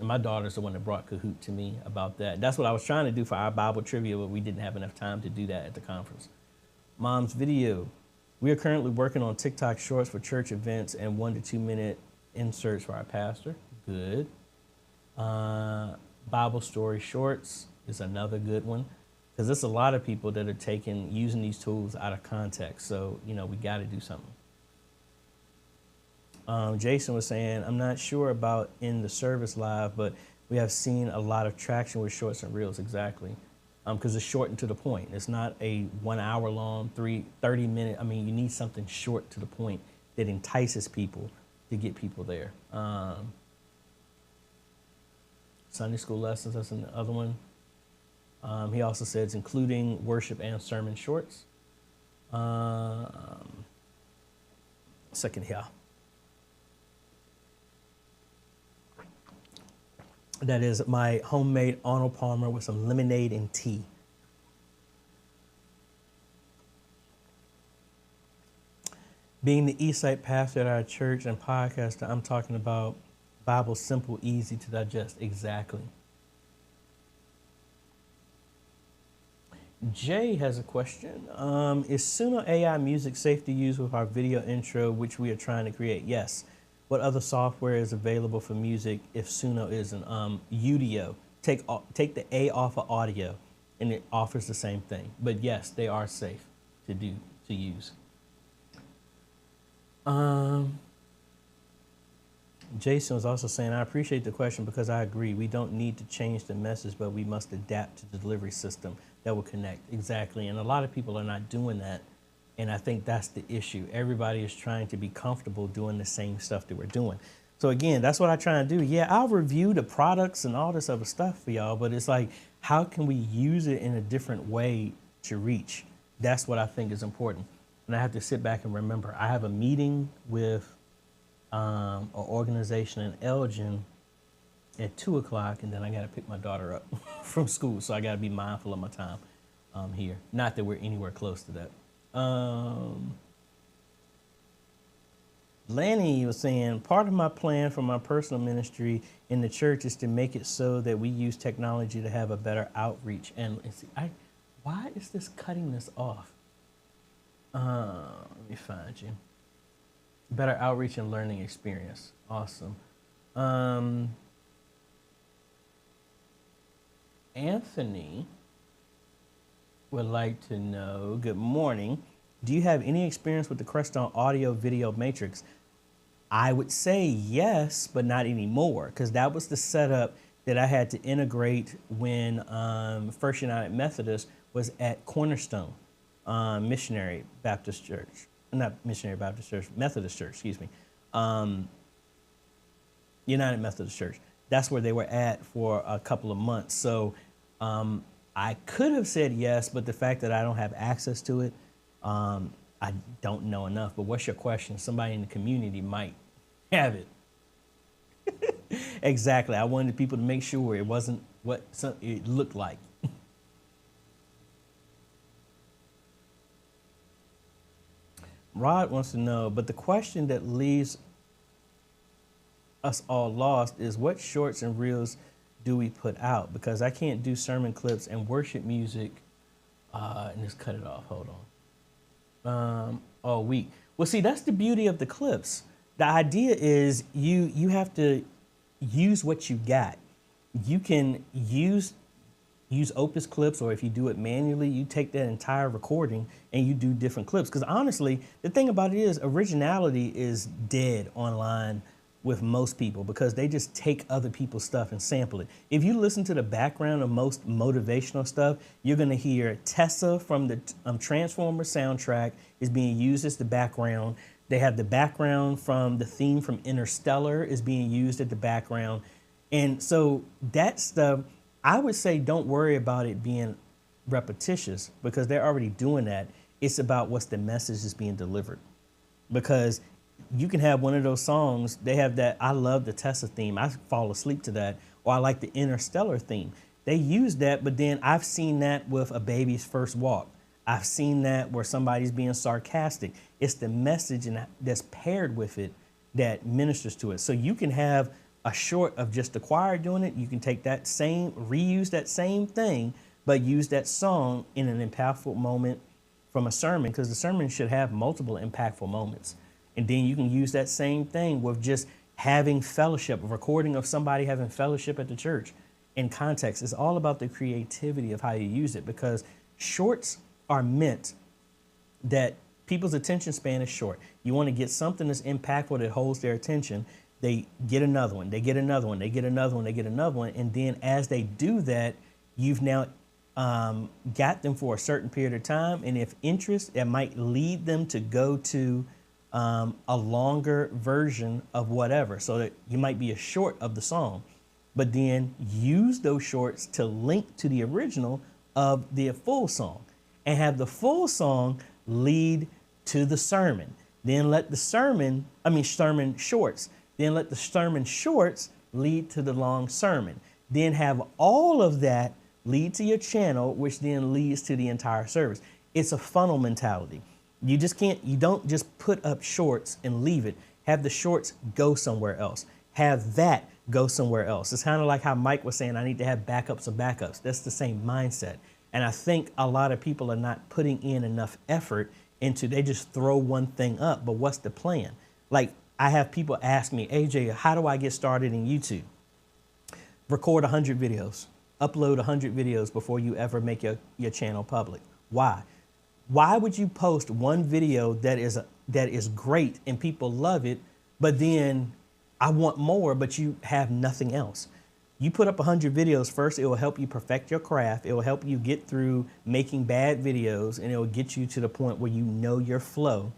[SPEAKER 1] my daughter's the one that brought Kahoot to me about that. That's what I was trying to do for our Bible trivia, but we didn't have enough time to do that at the conference. Mom's video. We are currently working on TikTok shorts for church events and 1 to 2 minute inserts for our pastor. Good. Bible story shorts is another good one, because there's a lot of people that are using these tools out of context. So, we got to do something. Jason was saying, I'm not sure about in the service live, but we have seen a lot of traction with shorts and reels. Exactly. Because it's short and to the point. It's not a 1 hour long, 30 minute. I mean, you need something short to the point that entices people to get people there. Sunday school lessons, that's another one. He also says including worship and sermon shorts. Second here. That is my homemade Arnold Palmer with some lemonade and tea. Being the Eastside pastor at our church and podcaster, I'm talking about Bible simple, easy to digest. Exactly. Jay has a question. Is Suno AI music safe to use with our video intro, which we are trying to create? Yes. What other software is available for music if Suno isn't? Udio. Take the A off of audio, and it offers the same thing. But yes, they are safe to use. Jason was also saying, I appreciate the question because I agree. We don't need to change the message, but we must adapt to the delivery system that will connect. Exactly. And a lot of people are not doing that. And I think that's the issue. Everybody is trying to be comfortable doing the same stuff that we're doing. So again, that's what I try to do. Yeah, I'll review the products and all this other stuff for y'all, but it's like, how can we use it in a different way to reach? That's what I think is important. And I have to sit back and remember, I have a meeting with an organization in Elgin at 2 o'clock, and then I got to pick my daughter up from school. So I got to be mindful of my time here. Not that we're anywhere close to that. Lanny was saying, part of my plan for my personal ministry in the church is to make it so that we use technology to have a better outreach. And see, why is this cutting this off? Let me find you. Better outreach and learning experience. Awesome. Anthony would like to know, good morning, do you have any experience with the Crestron audio video matrix? I would say yes, but not anymore, because that was the setup that I had to integrate when First United Methodist was at Cornerstone Missionary Baptist Church. Not Missionary Baptist Church, Methodist Church, excuse me. United Methodist Church. That's where they were at for a couple of months. So I could have said yes, but the fact that I don't have access to it, I don't know enough. But what's your question? Somebody in the community might have it. Exactly. I wanted people to make sure it wasn't what it looked like. Rod wants to know, but the question that leaves us all lost is what shorts and reels do we put out? Because I can't do sermon clips and worship music and just cut it off. Hold on. All week. Well, see, that's the beauty of the clips. The idea is you have to use what you got. You can use Opus clips, or if you do it manually, you take that entire recording and you do different clips. Because honestly, the thing about it is originality is dead online with most people because they just take other people's stuff and sample it. If you listen to the background of most motivational stuff, you're gonna hear Tessa from the Transformers soundtrack is being used as the background. They have the background from the theme from Interstellar is being used at the background. And so that stuff, I would say don't worry about it being repetitious because they're already doing that. It's about what's the message that's being delivered. Because you can have one of those songs, they have that, I love the Tessa theme, I fall asleep to that, or I like the Interstellar theme. They use that, but then I've seen that with A Baby's First Walk. I've seen that where somebody's being sarcastic. It's the message that's paired with it that ministers to it. So you can have a short of just the choir doing it. You can take that same, reuse that same thing, but use that song in an impactful moment from a sermon, because the sermon should have multiple impactful moments. And then you can use that same thing with just having fellowship, a recording of somebody having fellowship at the church in context. It's all about the creativity of how you use it, because shorts are meant that people's attention span is short. You want to get something that's impactful that holds their attention. They get another one, they get another one, they get another one, they get another one. And then as they do that, you've now got them for a certain period of time. And if interest, it might lead them to go to a longer version of whatever. So that you might be a short of the song, but then use those shorts to link to the original of the full song and have the full song lead to the sermon. Then let the sermon shorts. Then let the sermon shorts lead to the long sermon. Then have all of that lead to your channel, which then leads to the entire service. It's a funnel mentality. You don't just put up shorts and leave it. Have the shorts go somewhere else. Have that go somewhere else. It's kind of like how Mike was saying, I need to have backups of backups. That's the same mindset. And I think a lot of people are not putting in enough effort into, they just throw one thing up, but what's the plan? Like, I have people ask me, AJ, how do I get started in YouTube? Record 100 videos, upload 100 videos before you ever make your channel public. Why? Why would you post one video that is great and people love it, but then I want more, but you have nothing else? You put up 100 videos first, it will help you perfect your craft. It will help you get through making bad videos, and it will get you to the point where you know your flow.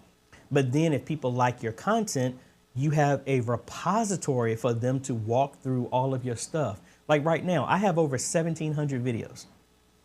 [SPEAKER 1] But then if people like your content, you have a repository for them to walk through all of your stuff. Like right now, I have over 1,700 videos.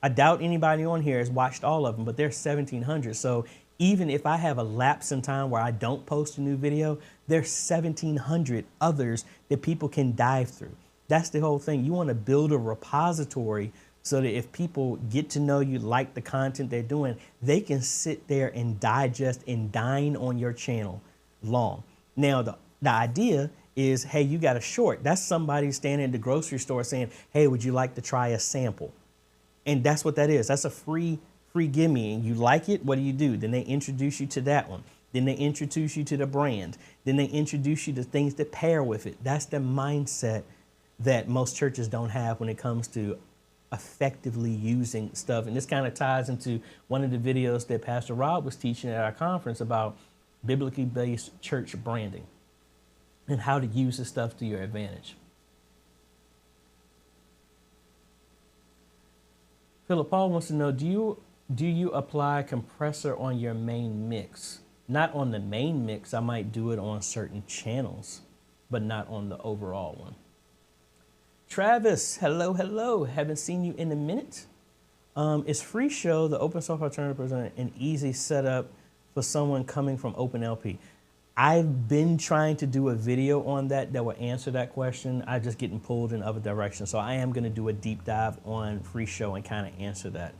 [SPEAKER 1] I doubt anybody on here has watched all of them, but there's 1,700. So even if I have a lapse in time where I don't post a new video, there's 1,700 others that people can dive through. That's the whole thing. You want to build a repository so that if people get to know you, like the content they're doing, they can sit there and digest and dine on your channel long. Now, the idea is, hey, you got a short. That's somebody standing at the grocery store saying, hey, would you like to try a sample? And that's what that is. That's a free gimme. And you like it, what do? Then they introduce you to that one. Then they introduce you to the brand. Then they introduce you to things that pair with it. That's the mindset that most churches don't have when it comes to effectively using stuff. And this kind of ties into one of the videos that Pastor Rob was teaching at our conference about biblically based church branding and how to use this stuff to your advantage. Philip Paul wants to know, do you apply compressor on your main mix? Not on the main mix. I might do it on certain channels, but not on the overall one. Travis, hello, hello. Haven't seen you in a minute. Is Freeshow, the open source alternative, an easy setup for someone coming from OpenLP? I've been trying to do a video on that will answer that question. I'm just getting pulled in other directions. So I am going to do a deep dive on Freeshow and kind of answer that.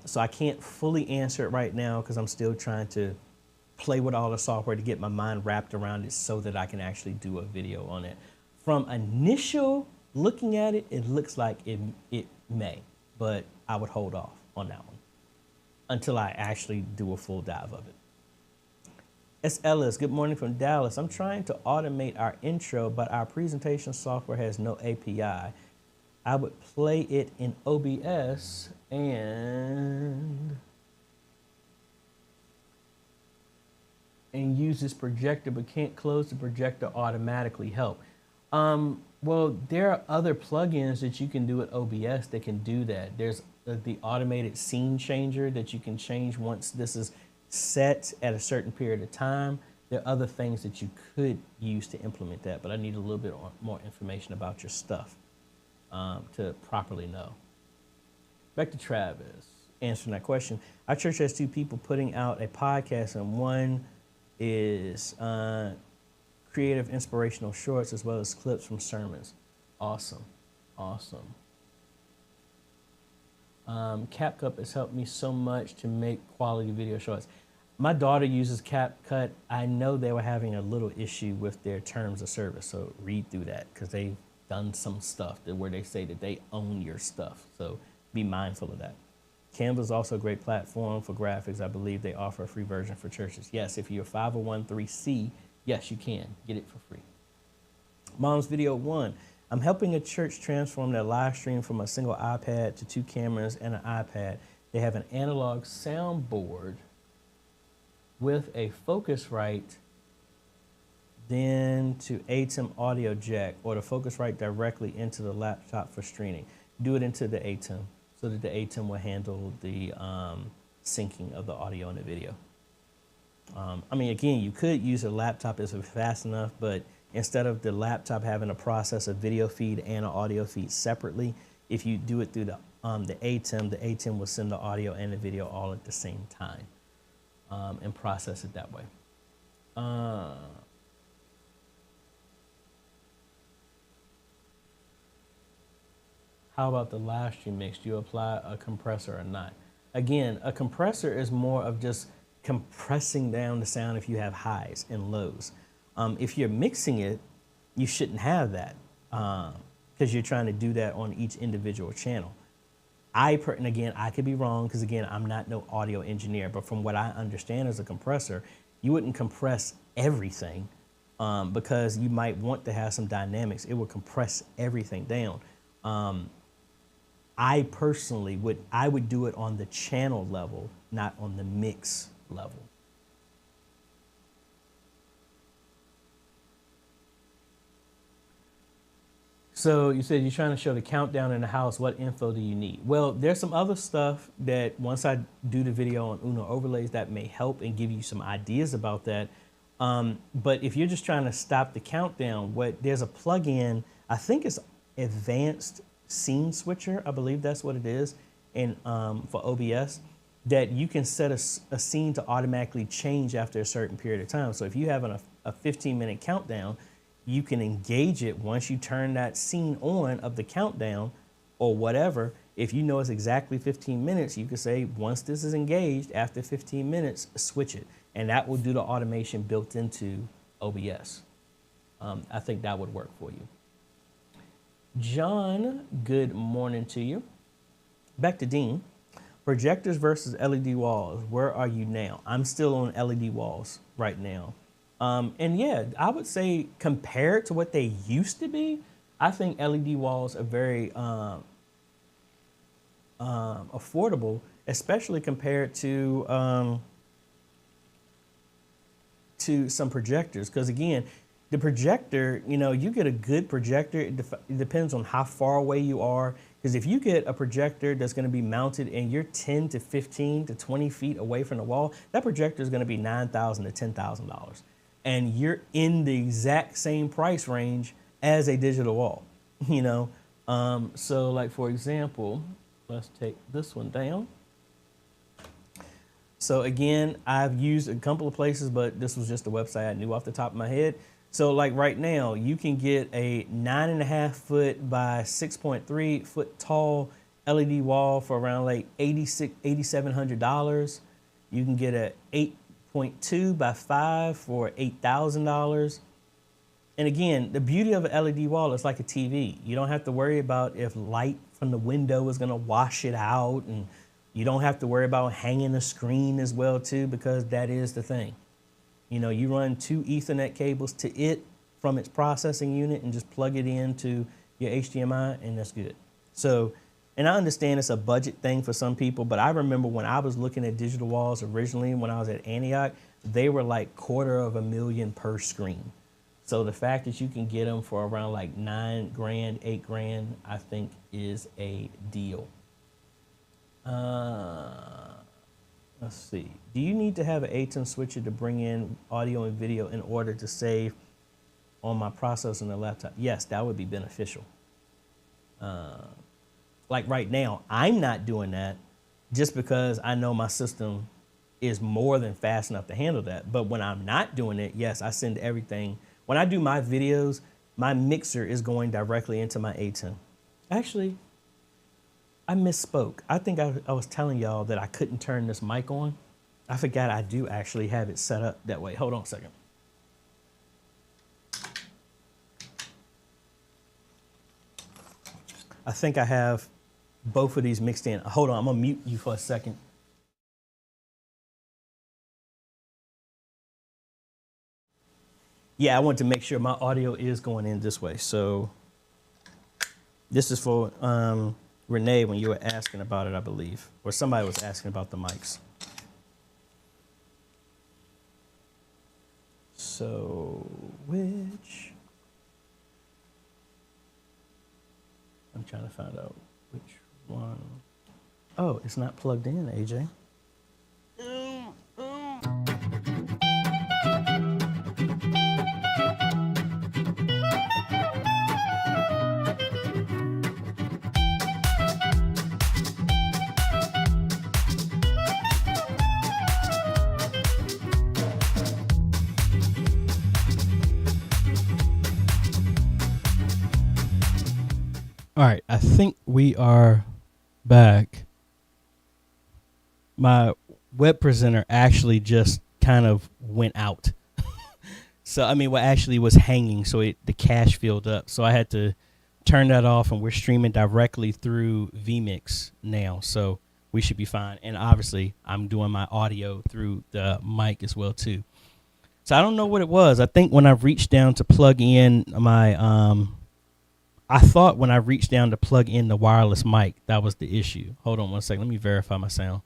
[SPEAKER 1] So I can't fully answer it right now because I'm still trying to play with all the software to get my mind wrapped around it so that I can actually do a video on it. From initial looking at it, it looks like it may, but I would hold off on that one until I actually do a full dive of it. S. Ellis, good morning from Dallas. I'm trying to automate our intro, but our presentation software has no API. I would play it in OBS and use this projector, but can't close the projector automatically. Help. Well, there are other plugins that you can do with OBS that can do that. There's the automated scene changer that you can change once this is set at a certain period of time. There are other things that you could use to implement that, but I need a little bit more information about your stuff to properly know. Back to Travis, answering that question. Our church has 2 people putting out a podcast, and one is creative inspirational shorts as well as clips from sermons. Awesome. Awesome. CapCut has helped me so much to make quality video shorts. My daughter uses CapCut. I know they were having a little issue with their terms of service, so read through that because they've done some stuff where they say that they own your stuff. So be mindful of that. Canva is also a great platform for graphics. I believe they offer a free version for churches. Yes, if you're 501(c), yes, you can get it for free. Mom's Video 1. I'm helping a church transform their live stream from a single iPad to 2 cameras and an iPad. They have an analog soundboard with a Focusrite, then to ATEM audio jack, or the Focusrite directly into the laptop for streaming. Do it into the ATEM so that the ATEM will handle the syncing of the audio and the video. I mean, again, you could use a laptop if it's fast enough, but instead of the laptop having to process a video feed and an audio feed separately, if you do it through the ATEM will send the audio and the video all at the same time and process it that way. How about the live stream mix? Do you apply a compressor or not? Again, a compressor is more of just compressing down the sound if you have highs and lows. If you're mixing it, you shouldn't have that because you're trying to do that on each individual channel. And again, I could be wrong because again, I'm not no audio engineer, but from what I understand as a compressor, you wouldn't compress everything because you might want to have some dynamics. It would compress everything down. I personally would do it on the channel level, not on the mix level. So you said you're trying to show the countdown in the house. What info do you need? Well, there's some other stuff that once I do the video on Uno overlays that may help and give you some ideas about that. But if you're just trying to stop the countdown, there's a plugin, I think it's Advanced Scene Switcher. I believe that's what it is. And for OBS, that you can set a scene to automatically change after a certain period of time. So if you have a 15-minute countdown, you can engage it once you turn that scene on of the countdown or whatever. If you know it's exactly 15 minutes, you can say, once this is engaged, after 15 minutes, switch it. And that will do the automation built into OBS. I think that would work for you. John, good morning to you. Back to Dean. Projectors versus LED walls. Where are you now? I'm still on LED walls right now. And yeah, I would say compared to what they used to be, I think LED walls are very affordable, especially compared to some projectors. Because again, the projector, you get a good projector. It depends on how far away you are. Because if you get a projector that's going to be mounted and you're 10 to 15 to 20 feet away from the wall, that projector is going to be $9,000 to $10,000. And you're in the exact same price range as a digital wall, So like, for example, let's take this one down. So again, I've used a couple of places, but this was just a website I knew off the top of my head. So like right now, you can get a 9.5 foot by 6.3 foot tall LED wall for around like $8,700. You can get a 8.2 by 5 for $8,000. And again, the beauty of an LED wall is like a TV. You don't have to worry about if light from the window is going to wash it out, and you don't have to worry about hanging the screen as well too, because that is the thing. You know, you run 2 Ethernet cables to it from its processing unit and just plug it into your HDMI, and that's good. So, and I understand it's a budget thing for some people, but I remember when I was looking at digital walls originally, when I was at Antioch, they were like $250,000 per screen. So the fact that you can get them for around like $9 grand, $8 grand, I think is a deal. Let's see. Do you need to have an ATEM switcher to bring in audio and video in order to save on my processor on the laptop? Yes, that would be beneficial. Like right now, I'm not doing that just because I know my system is more than fast enough to handle that. But when I'm not doing it, yes, I send everything. When I do my videos, my mixer is going directly into my ATEM. Actually, I misspoke. I think I was telling y'all that I couldn't turn this mic on. I forgot I do actually have it set up that way. Hold on a second. I think I have both of these mixed in. Hold on, I'm gonna mute you for a second. Yeah, I want to make sure my audio is going in this way. So this is for Renee when you were asking about it, I believe, or somebody was asking about the mics. So which, I'm trying to find out which one. Oh, it's not plugged in, AJ. All right, I think we are back. My web presenter actually just kind of went out. So, I mean, what actually was hanging, so the cache filled up. So I had to turn that off, and we're streaming directly through vMix now. So we should be fine. And obviously, I'm doing my audio through the mic as well, too. So I don't know what it was. I think when I reached down to plug in my... I thought when I reached down to plug in the wireless mic, that was the issue. Hold on one second. Let me verify my sound.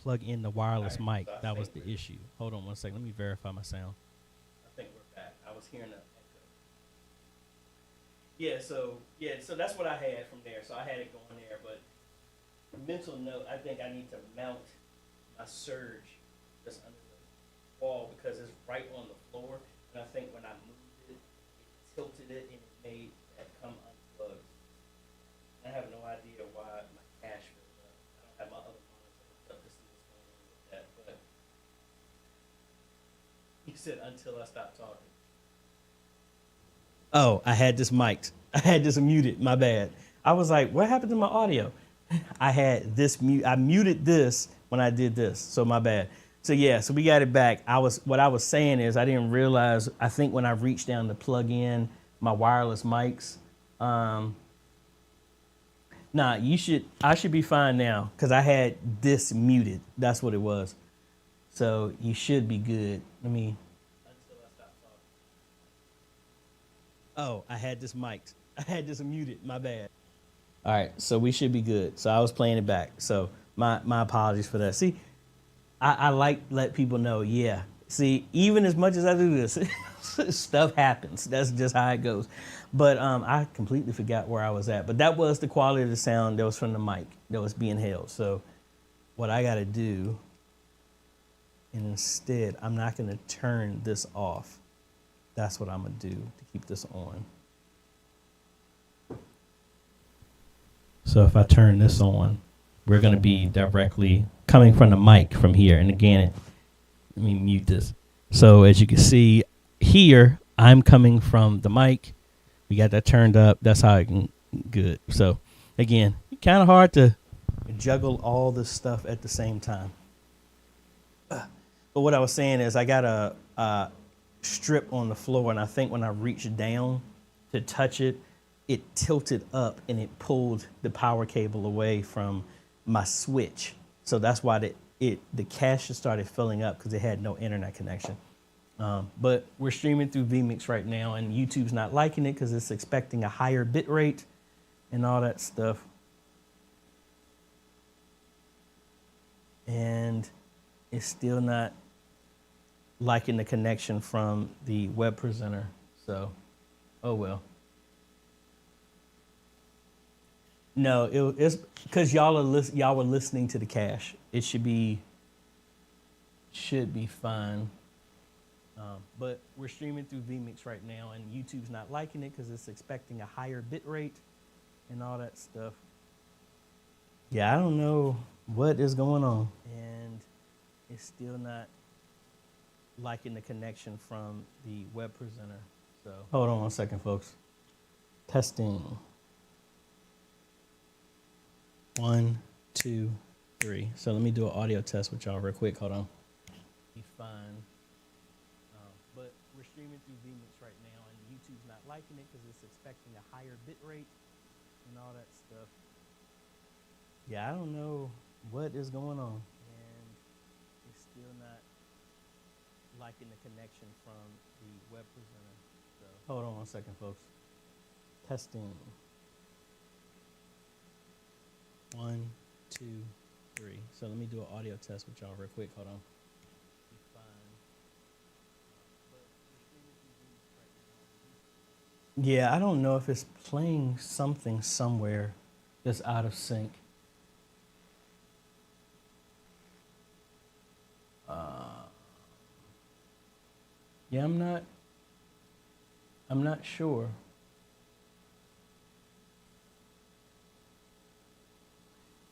[SPEAKER 1] Plug in the wireless mic. So that was the issue. Hold on one second. Let me verify my sound. I think we're back. I was hearing that echo. Yeah, so that's what I had from there. So I had it going there, but mental note, I think I need to mount my surge just under the wall because it's right on the floor. And I think when I moved it, it tilted it and it made that come unplugged. I have no idea why my cache filled up. I don't have my other monitor up to see what's going on with that, but he said until I stop talking. Oh, I had this mic'd. I had this muted, my bad. I was like, what happened to my audio? I had this mute. I muted this when I did this, so my bad. So yeah, so we got it back. What I was saying is I didn't realize, I think when I reached down to plug in my wireless mics, I should be fine now because I had this muted. That's what it was. So you should be good. Let me. Until I stop talking. Oh, I had this mic'd. I had this muted. My bad. All right, so we should be good. So I was playing it back. So my apologies for that. See, I like let people know. Yeah. See, even as much as I do this, stuff happens. That's just how it goes. But I completely forgot where I was at. But that was the quality of the sound that was from the mic that was being held. So what I got to do, and instead, I'm not going to turn this off. That's what I'm going to do to keep this on. So if I turn this on, we're going to be directly coming from the mic from here. And again, let me mute this. So as you can see here, I'm coming from the mic. We got that turned up. That's how it can good. So again, kind of hard to juggle all this stuff at the same time. But what I was saying is I got a strip on the floor, and I think when I reached down to touch it, it tilted up and it pulled the power cable away from my switch. So that's why the cache started filling up, because it had no internet connection. But we're streaming through vMix right now, and YouTube's not liking it because it's expecting a higher bit rate and all that stuff. And it's still not liking the connection from the web presenter. So, oh well. No, it's because y'all were listening to the cache. It should be fine. But we're streaming through vMix right now, and YouTube's not liking it because it's expecting a higher bit rate and all that stuff. Yeah, I don't know what is going on, and it's still not liking the connection from the web presenter. So hold on 1 second, folks. Testing. 1, 2, 3. So let me do an audio test with y'all real quick. Hold on. Be fine. But we're streaming through vMix right now, and YouTube's not liking it because it's expecting a higher bit rate and all that stuff. Yeah, I don't know what is going on, and it's still not liking the connection from the web presenter. So hold on 1 second, folks. Testing. 1, 2, 3. So let me do an audio test with y'all real quick. Hold on. Be fine. Yeah, I don't know if it's playing something somewhere that's out of sync. Yeah, I'm not sure.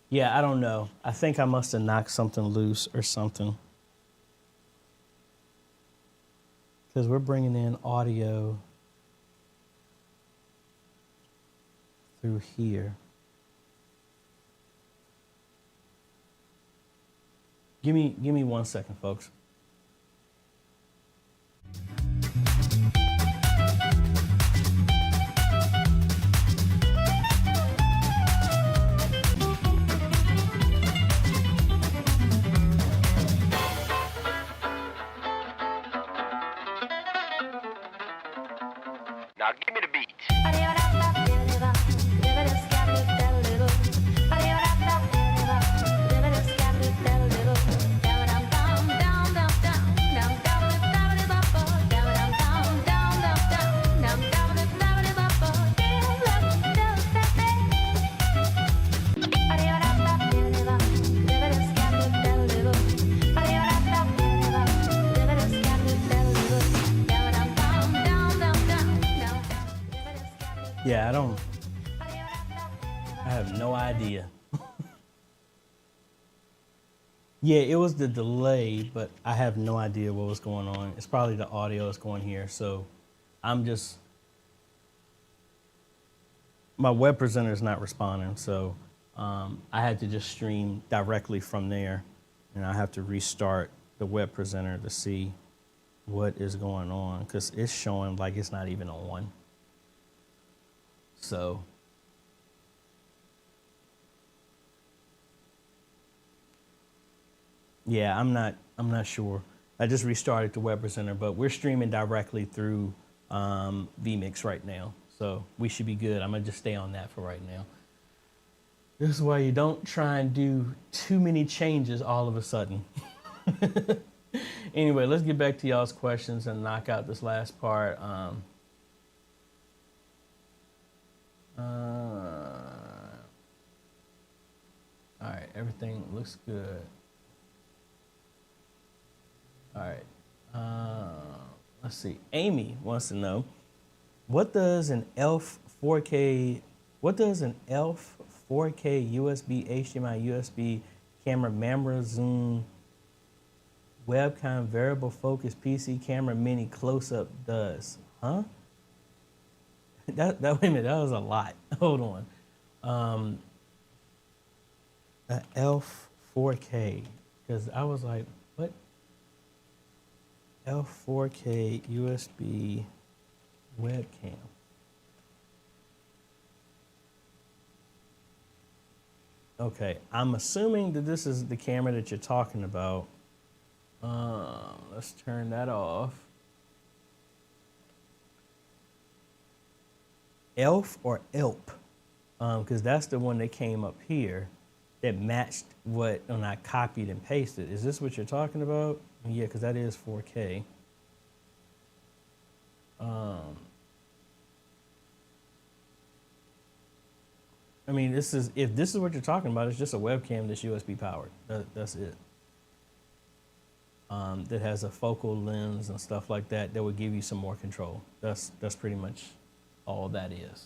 [SPEAKER 1] Yeah, I don't know. I think I must have knocked something loose or something. Because we're bringing in audio through here. Give me 1 second, folks.
[SPEAKER 2] Now give me the beat.
[SPEAKER 1] Yeah, I have no idea. Yeah, it was the delay, but I have no idea what was going on. It's probably the audio that's going here. So my web presenter is not responding. So I had to just stream directly from there, and I have to restart the web presenter to see what is going on, because it's showing like it's not even on. So yeah, I'm not sure. I just restarted the web presenter, but we're streaming directly through vMix right now, so we should be good. I'm gonna just stay on that for right now. This is why you don't try and do too many changes all of a sudden. Anyway, let's get back to y'all's questions and knock out this last part. All right, everything looks good. All right, let's see. Amy wants to know, what does an ELF 4K USB HDMI USB camera zoom webcam variable focus PC camera mini close-up does? Huh? That wait a minute, that was a lot. Hold on. ELF 4K, because I was like, what? ELF 4K USB webcam. Okay, I'm assuming that this is the camera that you're talking about. Let's turn that off. ELF or ELP, because that's the one that came up here that matched what, and I copied and pasted. Is this what you're talking about? Yeah, because that is 4K. I mean, this is, if this is what you're talking about, it's just a webcam that's USB powered. That's it. That has a focal lens and stuff like that that would give you some more control. That's pretty much all that is.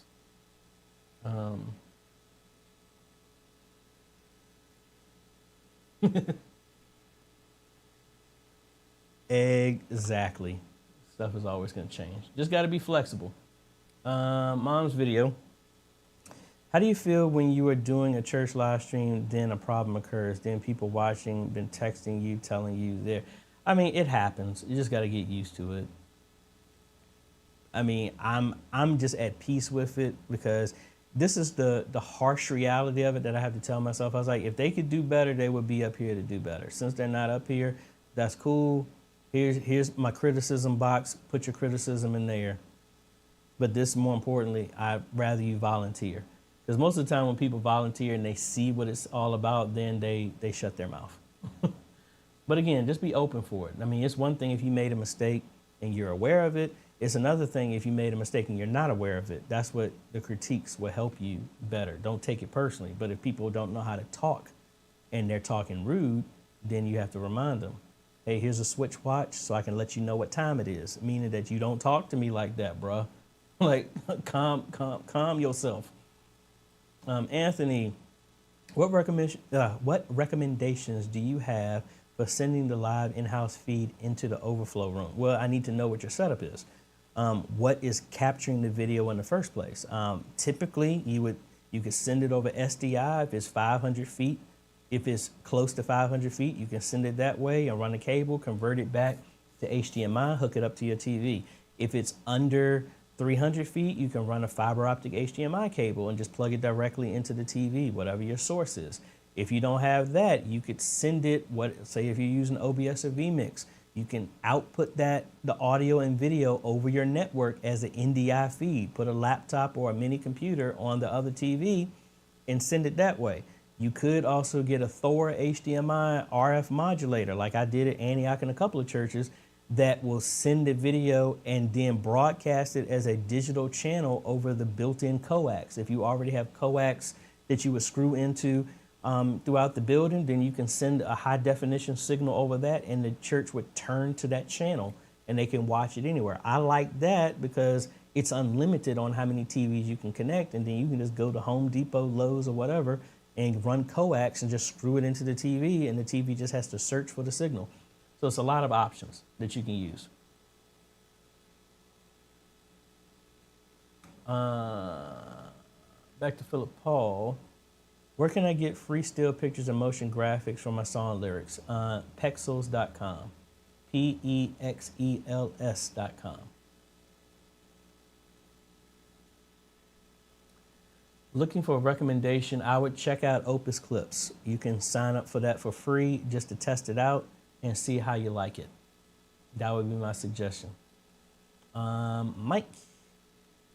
[SPEAKER 1] Exactly. Stuff is always going to change. Just got to be flexible. Mom's video. How do you feel when you are doing a church live stream, then a problem occurs, then people watching, been texting you, telling you there? I mean, it happens. You just got to get used to it. I mean, I'm just at peace with it, because this is the harsh reality of it that I have to tell myself. I was like, if they could do better, they would be up here to do better. Since they're not up here, that's cool. Here's my criticism box. Put your criticism in there. But this, more importantly, I'd rather you volunteer. Because most of the time when people volunteer and they see what it's all about, then they shut their mouth. But again, just be open for it. I mean, it's one thing if you made a mistake and you're aware of it. It's another thing if you made a mistake and you're not aware of it. That's what the critiques will help you better. Don't take it personally. But if people don't know how to talk and they're talking rude, then you have to remind them, hey, here's a switch watch so I can let you know what time it is. Meaning that you don't talk to me like that, bruh. Like, calm yourself. Anthony, what recommendations do you have for sending the live in-house feed into the overflow room? Well, I need to know what your setup is. What is capturing the video in the first place? Typically, you could send it over SDI if it's 500 feet. If it's close to 500 feet, you can send it that way and run a cable, convert it back to HDMI, hook it up to your TV. If it's under 300 feet, you can run a fiber optic HDMI cable and just plug it directly into the TV, whatever your source is. If you don't have that, you could send it, say if you're using OBS or vMix, you can output the audio and video over your network as an NDI feed. Put a laptop or a mini computer on the other TV and send it that way. You could also get a Thor HDMI RF modulator, like I did at Antioch and a couple of churches, that will send the video and then broadcast it as a digital channel over the built-in coax. If you already have coax that you would screw into throughout the building, then you can send a high definition signal over that and the church would turn to that channel and they can watch it anywhere. I like that because it's unlimited on how many TVs you can connect, and then you can just go to Home Depot, Lowe's or whatever and run coax and just screw it into the TV, and the TV just has to search for the signal. So it's a lot of options that you can use. Back to Philip Paul. Where can I get free still pictures and motion graphics for my song lyrics? Pexels.com. Pexels.com. Looking for a recommendation, I would check out Opus Clips. You can sign up for that for free just to test it out and see how you like it. That would be my suggestion. Mike,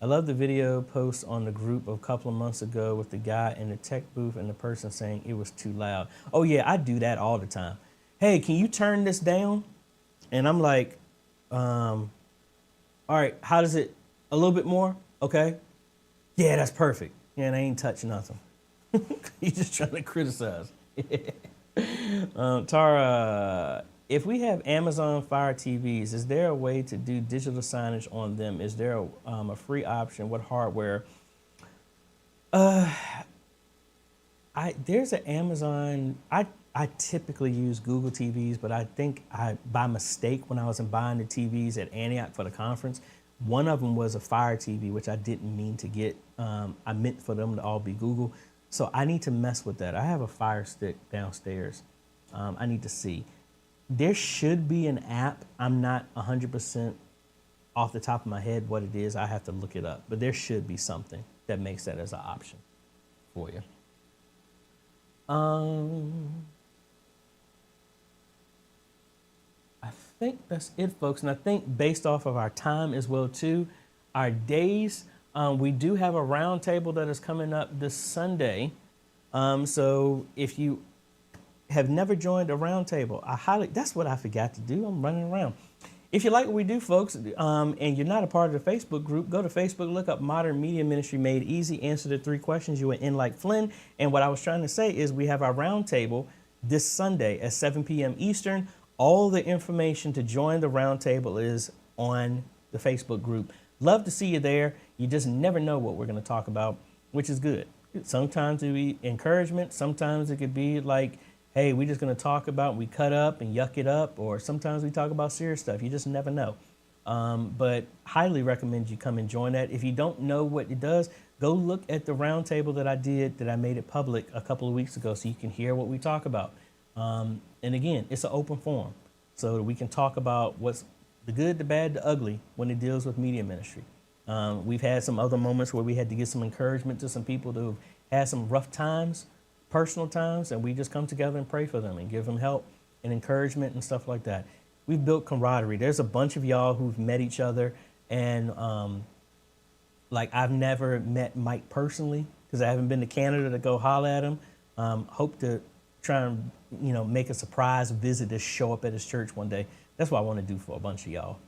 [SPEAKER 1] I love the video post on the group a couple of months ago with the guy in the tech booth and the person saying it was too loud. Oh yeah, I do that all the time. Hey, can you turn this down? And I'm like, all right, how does it, a little bit more? Okay. Yeah, that's perfect. Yeah, and I ain't touching nothing. You're just trying to criticize. Tara, if we have Amazon Fire TVs, is there a way to do digital signage on them? Is there a free option? What hardware? There's an Amazon. I typically use Google TVs, but I think by mistake when I was buying the TVs at Antioch for the conference, One of them was a Fire TV, which I didn't mean to get. I meant for them to all be Google. So I need to mess with that. I have a Fire Stick downstairs. I need to see. There should be an app. I'm not 100% off the top of my head what it is. I have to look it up. But there should be something that makes that as an option for you. I think that's it, folks. And I think based off of our time as well, too, our days, we do have a roundtable that is coming up this Sunday. So if you have never joined a roundtable, that's what I forgot to do. I'm running around. If you like what we do, folks, and you're not a part of the Facebook group, go to Facebook, look up Modern Media Ministry Made Easy, answer the 3 questions. You are in like Flynn. And what I was trying to say is we have our roundtable this Sunday at 7 p.m. Eastern. All the information to join the roundtable is on the Facebook group. Love to see you there. You just never know what we're going to talk about, which is good. Sometimes it be encouragement. Sometimes it could be like, hey, we're just going to talk about, we cut up and yuck it up. Or sometimes we talk about serious stuff. You just never know. But highly recommend you come and join that. If you don't know what it does, go look at the roundtable that I did, that I made it public a couple of weeks ago so you can hear what we talk about. And again, it's an open forum so that we can talk about what's the good, the bad, the ugly when it deals with media ministry. We've had some other moments where we had to give some encouragement to some people who've had some rough times, personal times, and we just come together and pray for them and give them help and encouragement and stuff like that. We've built camaraderie. There's a bunch of y'all who've met each other, and like I've never met Mike personally because I haven't been to Canada to go holler at him. Hope to try and make a surprise visit to show up at his church one day. That's what I want to do for a bunch of y'all.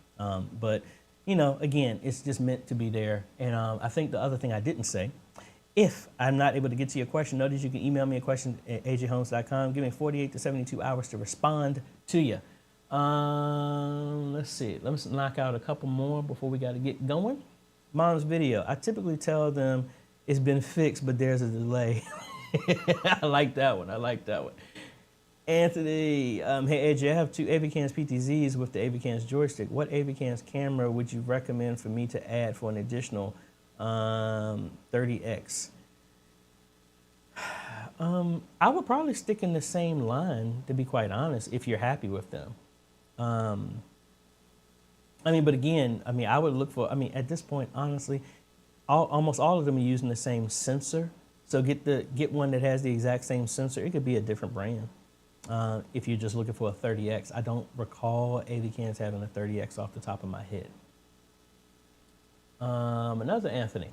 [SPEAKER 1] But again, it's just meant to be there. And I think the other thing I didn't say, if I'm not able to get to your question, notice you can email me a question at ajhomes.com. Give me 48 to 72 hours to respond to you. Let's see. Let's knock out a couple more before we got to get going. Mom's video. I typically tell them it's been fixed, but there's a delay. I like that one. Anthony, hey AJ, I have 2 AVCANS PTZs with the AVCANS joystick. What AVCANS camera would you recommend for me to add for an additional 30X? I would probably stick in the same line, to be quite honest, if you're happy with them. But again, I would look for, at this point, honestly, almost all of them are using the same sensor. So get one that has the exact same sensor. It could be a different brand. If you're just looking for a 30X. I don't recall AVCANS having a 30X off the top of my head. Another Anthony.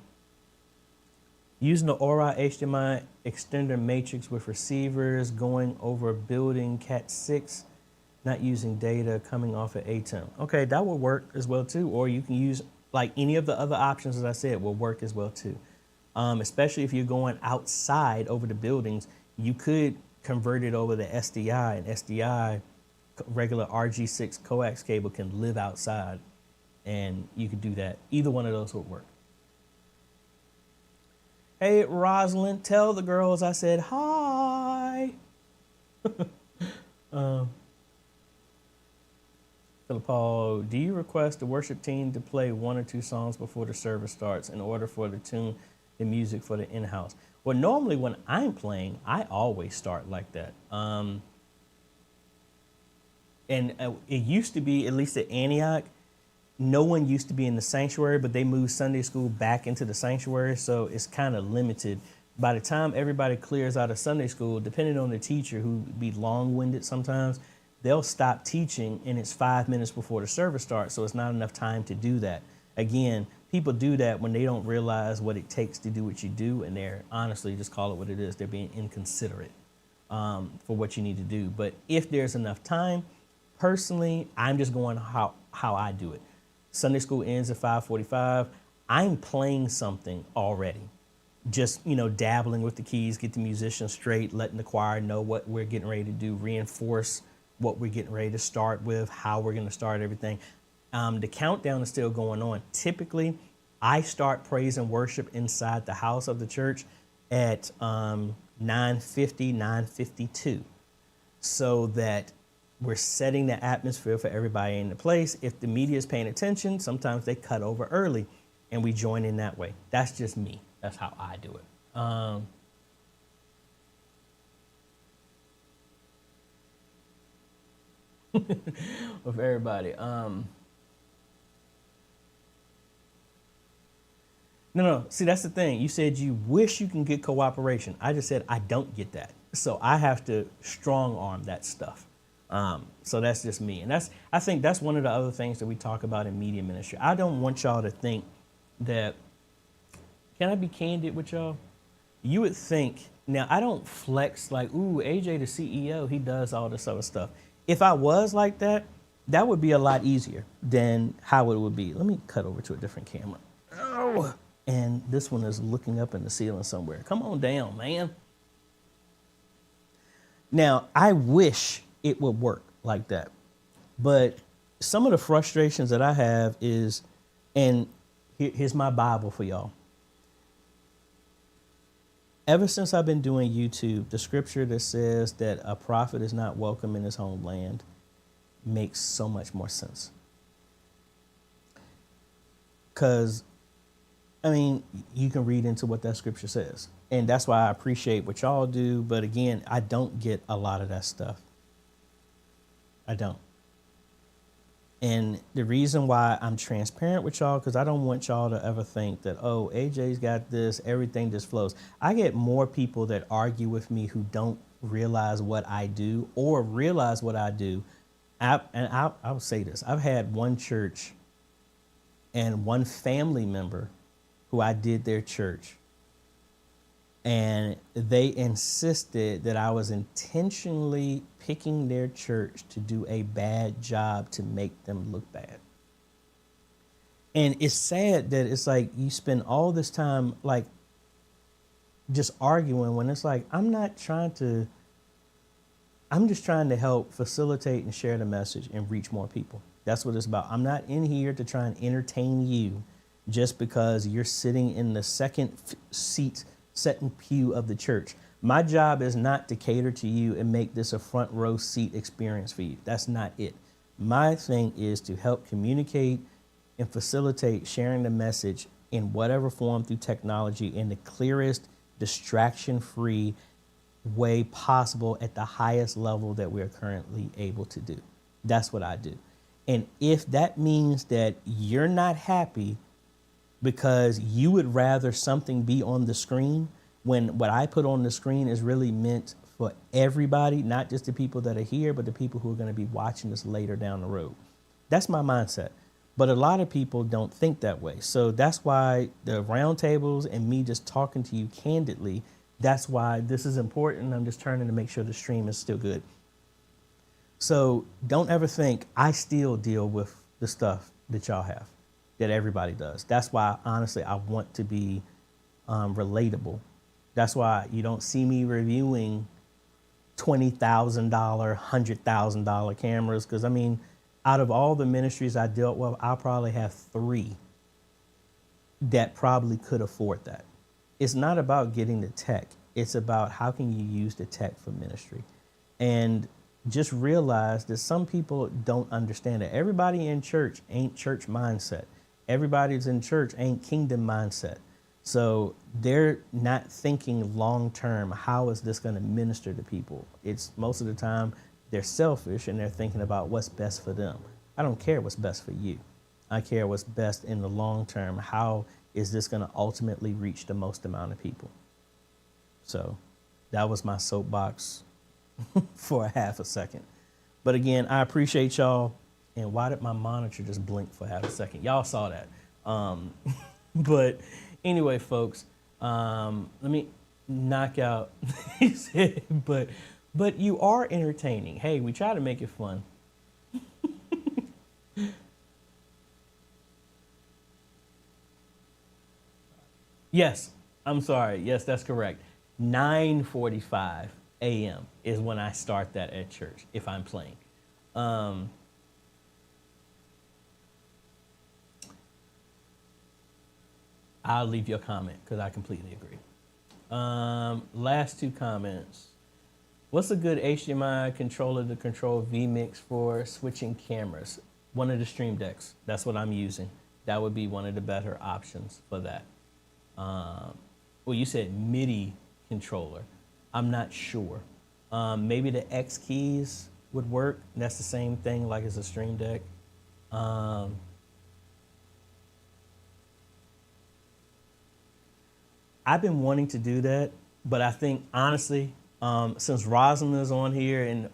[SPEAKER 1] Using the Aura HDMI extender matrix with receivers, going over building Cat 6, not using data coming off of ATEM. Okay, that will work as well too. Or you can use, like any of the other options, as I said, will work as well too. Especially if you're going outside over the buildings, you could convert it over to SDI, and SDI, regular RG6 coax cable, can live outside, and you could do that. Either one of those would work. Hey, Rosalind, tell the girls I said hi. Philip Paul, do you request the worship team to play 1 or 2 songs before the service starts in order for the tune the music for the in-house? Well, normally when I'm playing, I always start like that. And it used to be, at least at Antioch, no one used to be in the sanctuary, but they moved Sunday school back into the sanctuary, so it's kind of limited. By the time everybody clears out of Sunday school, depending on the teacher, who be long-winded sometimes, they'll stop teaching, and it's 5 minutes before the service starts, so it's not enough time to do that. Again, people do that when they don't realize what it takes to do what you do, and they're honestly, just call it what it is, they're being inconsiderate for what you need to do. But if there's enough time, personally, I'm just going how I do it. Sunday school ends at 5:45. I'm playing something already. Just, dabbling with the keys, get the musicians straight, letting the choir know what we're getting ready to do, reinforce what we're getting ready to start with, how we're going to start everything. The countdown is still going on. Typically, I start praise and worship inside the house of the church at 9:50, 9:52, so that we're setting the atmosphere for everybody in the place. If the media is paying attention, sometimes they cut over early and we join in that way. That's just me. That's how I do it. With everybody. No. See, that's the thing. You said you wish you can get cooperation. I just said I don't get that. So I have to strong arm that stuff. So that's just me. And I think that's one of the other things that we talk about in media ministry. I don't want y'all to think that, can I be candid with y'all? You would think, now I don't flex like, ooh, AJ the CEO, he does all this other stuff. If I was like that, that would be a lot easier than how it would be. Let me cut over to a different camera. Oh. And this one is looking up in the ceiling somewhere. Come on down, man. Now, I wish it would work like that. But some of the frustrations that I have is, and here's my Bible for y'all. Ever since I've been doing YouTube, the scripture that says that a prophet is not welcome in his homeland makes so much more sense. Because, I mean, you can read into what that scripture says. And that's why I appreciate what y'all do. But again, I don't get a lot of that stuff. I don't. And the reason why I'm transparent with y'all, because I don't want y'all to ever think that, oh, AJ's got this, everything just flows. I get more people that argue with me who don't realize what I do or realize what I do. I'll say this. I've had one church and one family member who I did their church, and they insisted that I was intentionally picking their church to do a bad job to make them look bad. And it's sad that it's like you spend all this time like just arguing when it's like, I'm just trying to help facilitate and share the message and reach more people. That's what it's about. I'm not in here to try and entertain you just because you're sitting in the second pew of the church. My job is not to cater to you and make this a front row seat experience for you. That's not it. My thing is to help communicate and facilitate sharing the message in whatever form through technology in the clearest, distraction-free way possible at the highest level that we're currently able to do. That's what I do. And if that means that you're not happy because you would rather something be on the screen when what I put on the screen is really meant for everybody, not just the people that are here, but the people who are going to be watching this later down the road. That's my mindset. But a lot of people don't think that way. So that's why the roundtables and me just talking to you candidly, that's why this is important. I'm just turning to make sure the stream is still good. So don't ever think I still deal with the stuff that y'all have, that everybody does. That's why, honestly, I want to be relatable. That's why you don't see me reviewing $20,000, $100,000 cameras. Because, I mean, out of all the ministries I dealt with, I'll probably have 3 that probably could afford that. It's not about getting the tech. It's about how can you use the tech for ministry. And just realize that some people don't understand it. Everybody in church ain't church mindset. Everybody that's in church ain't kingdom mindset. So they're not thinking long term, how is this going to minister to people? It's most of the time they're selfish and they're thinking about what's best for them. I don't care what's best for you. I care what's best in the long term. How is this going to ultimately reach the most amount of people? So that was my soapbox for a half a second. But again, I appreciate y'all. And why did my monitor just blink for half a second? Y'all saw that. But anyway, folks, let me knock out. He said, but you are entertaining. Hey, we try to make it fun. Yes, I'm sorry. Yes, that's correct. 9:45 a.m. is when I start that at church if I'm playing. I'll leave your comment because I completely agree. Last 2 comments. What's a good HDMI controller to control vMix for switching cameras? One of the Stream Decks. That's what I'm using. That would be one of the better options for that. Well, you said MIDI controller. I'm not sure. Maybe the X keys would work. That's the same thing like as a Stream Deck. I've been wanting to do that, but I think honestly, since Rosalind is on here and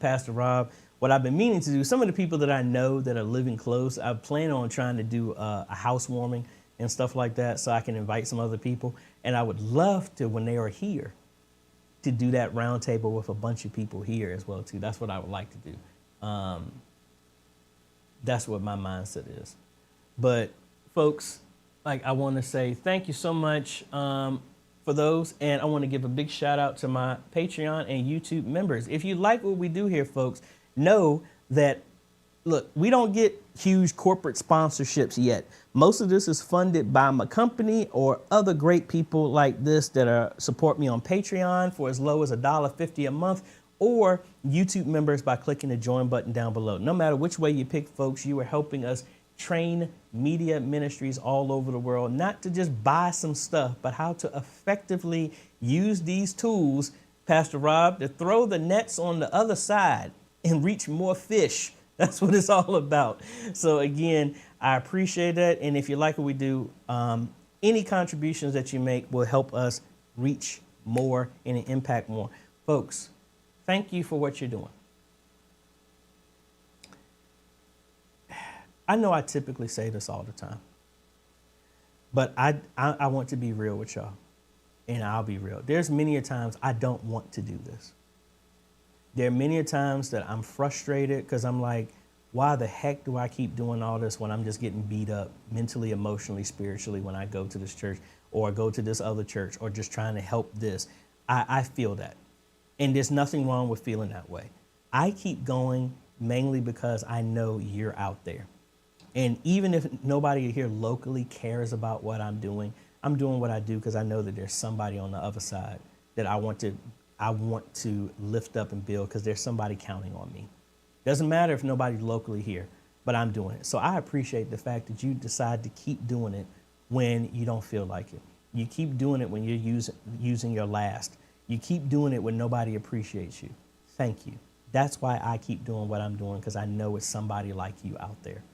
[SPEAKER 1] Pastor Rob, what I've been meaning to do, some of the people that I know that are living close, I plan on trying to do a housewarming and stuff like that so I can invite some other people. And I would love to, when they are here, to do that round table with a bunch of people here as well too. That's what I would like to do. That's what my mindset is. But folks, like I want to say thank you so much for those. And I want to give a big shout out to my Patreon and YouTube members. If you like what we do here, folks, know that, look, we don't get huge corporate sponsorships yet. Most of this is funded by my company or other great people like this that support me on Patreon for as low as $1.50 a month, or YouTube members by clicking the join button down below. No matter which way you pick, folks, you are helping us train media ministries all over the world, not to just buy some stuff, but how to effectively use these tools, Pastor Rob, to throw the nets on the other side and reach more fish. That's what it's all about. So again, I appreciate that. And if you like what we do, any contributions that you make will help us reach more and impact more. Folks, thank you for what you're doing. I know I typically say this all the time, but I want to be real with y'all, and I'll be real. There's many a times I don't want to do this. There are many a times that I'm frustrated because I'm like, why the heck do I keep doing all this when I'm just getting beat up mentally, emotionally, spiritually when I go to this church or go to this other church or just trying to help this? I feel that. And there's nothing wrong with feeling that way. I keep going mainly because I know you're out there. And even if nobody here locally cares about what I'm doing what I do because I know that there's somebody on the other side that I want to lift up and build because there's somebody counting on me. Doesn't matter if nobody's locally here, but I'm doing it. So I appreciate the fact that you decide to keep doing it when you don't feel like it. You keep doing it when you're using your last. You keep doing it when nobody appreciates you. Thank you. That's why I keep doing what I'm doing, because I know it's somebody like you out there.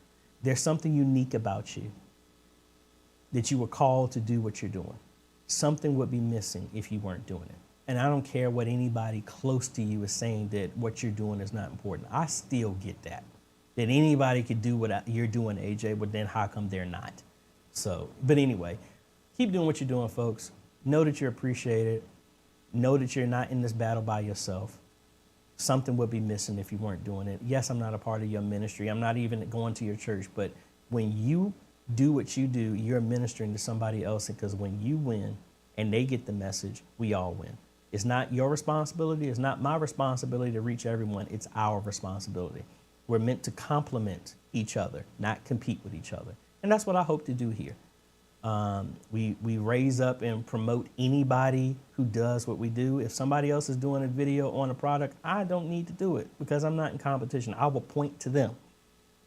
[SPEAKER 1] There's something unique about you that you were called to do what you're doing. Something would be missing if you weren't doing it. And I don't care what anybody close to you is saying that what you're doing is not important. I still get that anybody could do what you're doing, AJ, but then how come they're not? So, but anyway, keep doing what you're doing, folks. Know that you're appreciated. Know that you're not in this battle by yourself. Something would be missing if you weren't doing it. Yes, I'm not a part of your ministry. I'm not even going to your church, but when you do what you do, you're ministering to somebody else, because when you win and they get the message, we all win. It's not your responsibility. It's not my responsibility to reach everyone. It's our responsibility. We're meant to complement each other, not compete with each other. And that's what I hope to do here. We raise up and promote anybody who does what we do. If somebody else is doing a video on a product, I don't need to do it because I'm not in competition. I will point to them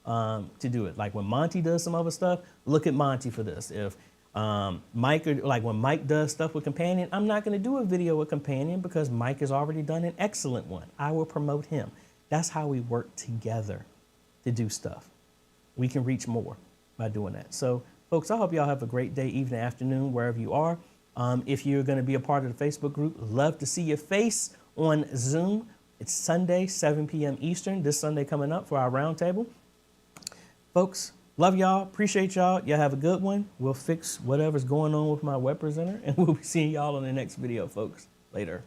[SPEAKER 1] to do it. Like when Monty does some other stuff, look at Monty for this. If Mike, like when Mike does stuff with Companion, I'm not going to do a video with Companion because Mike has already done an excellent one. I will promote him. That's how we work together to do stuff. We can reach more by doing that. So, folks, I hope y'all have a great day, evening, afternoon, wherever you are. If you're going to be a part of the Facebook group, love to see your face on Zoom. It's Sunday, 7 p.m. Eastern, this Sunday coming up for our roundtable. Folks, love y'all. Appreciate y'all. Y'all have a good one. We'll fix whatever's going on with my web presenter, and we'll be seeing y'all on the next video, folks. Later.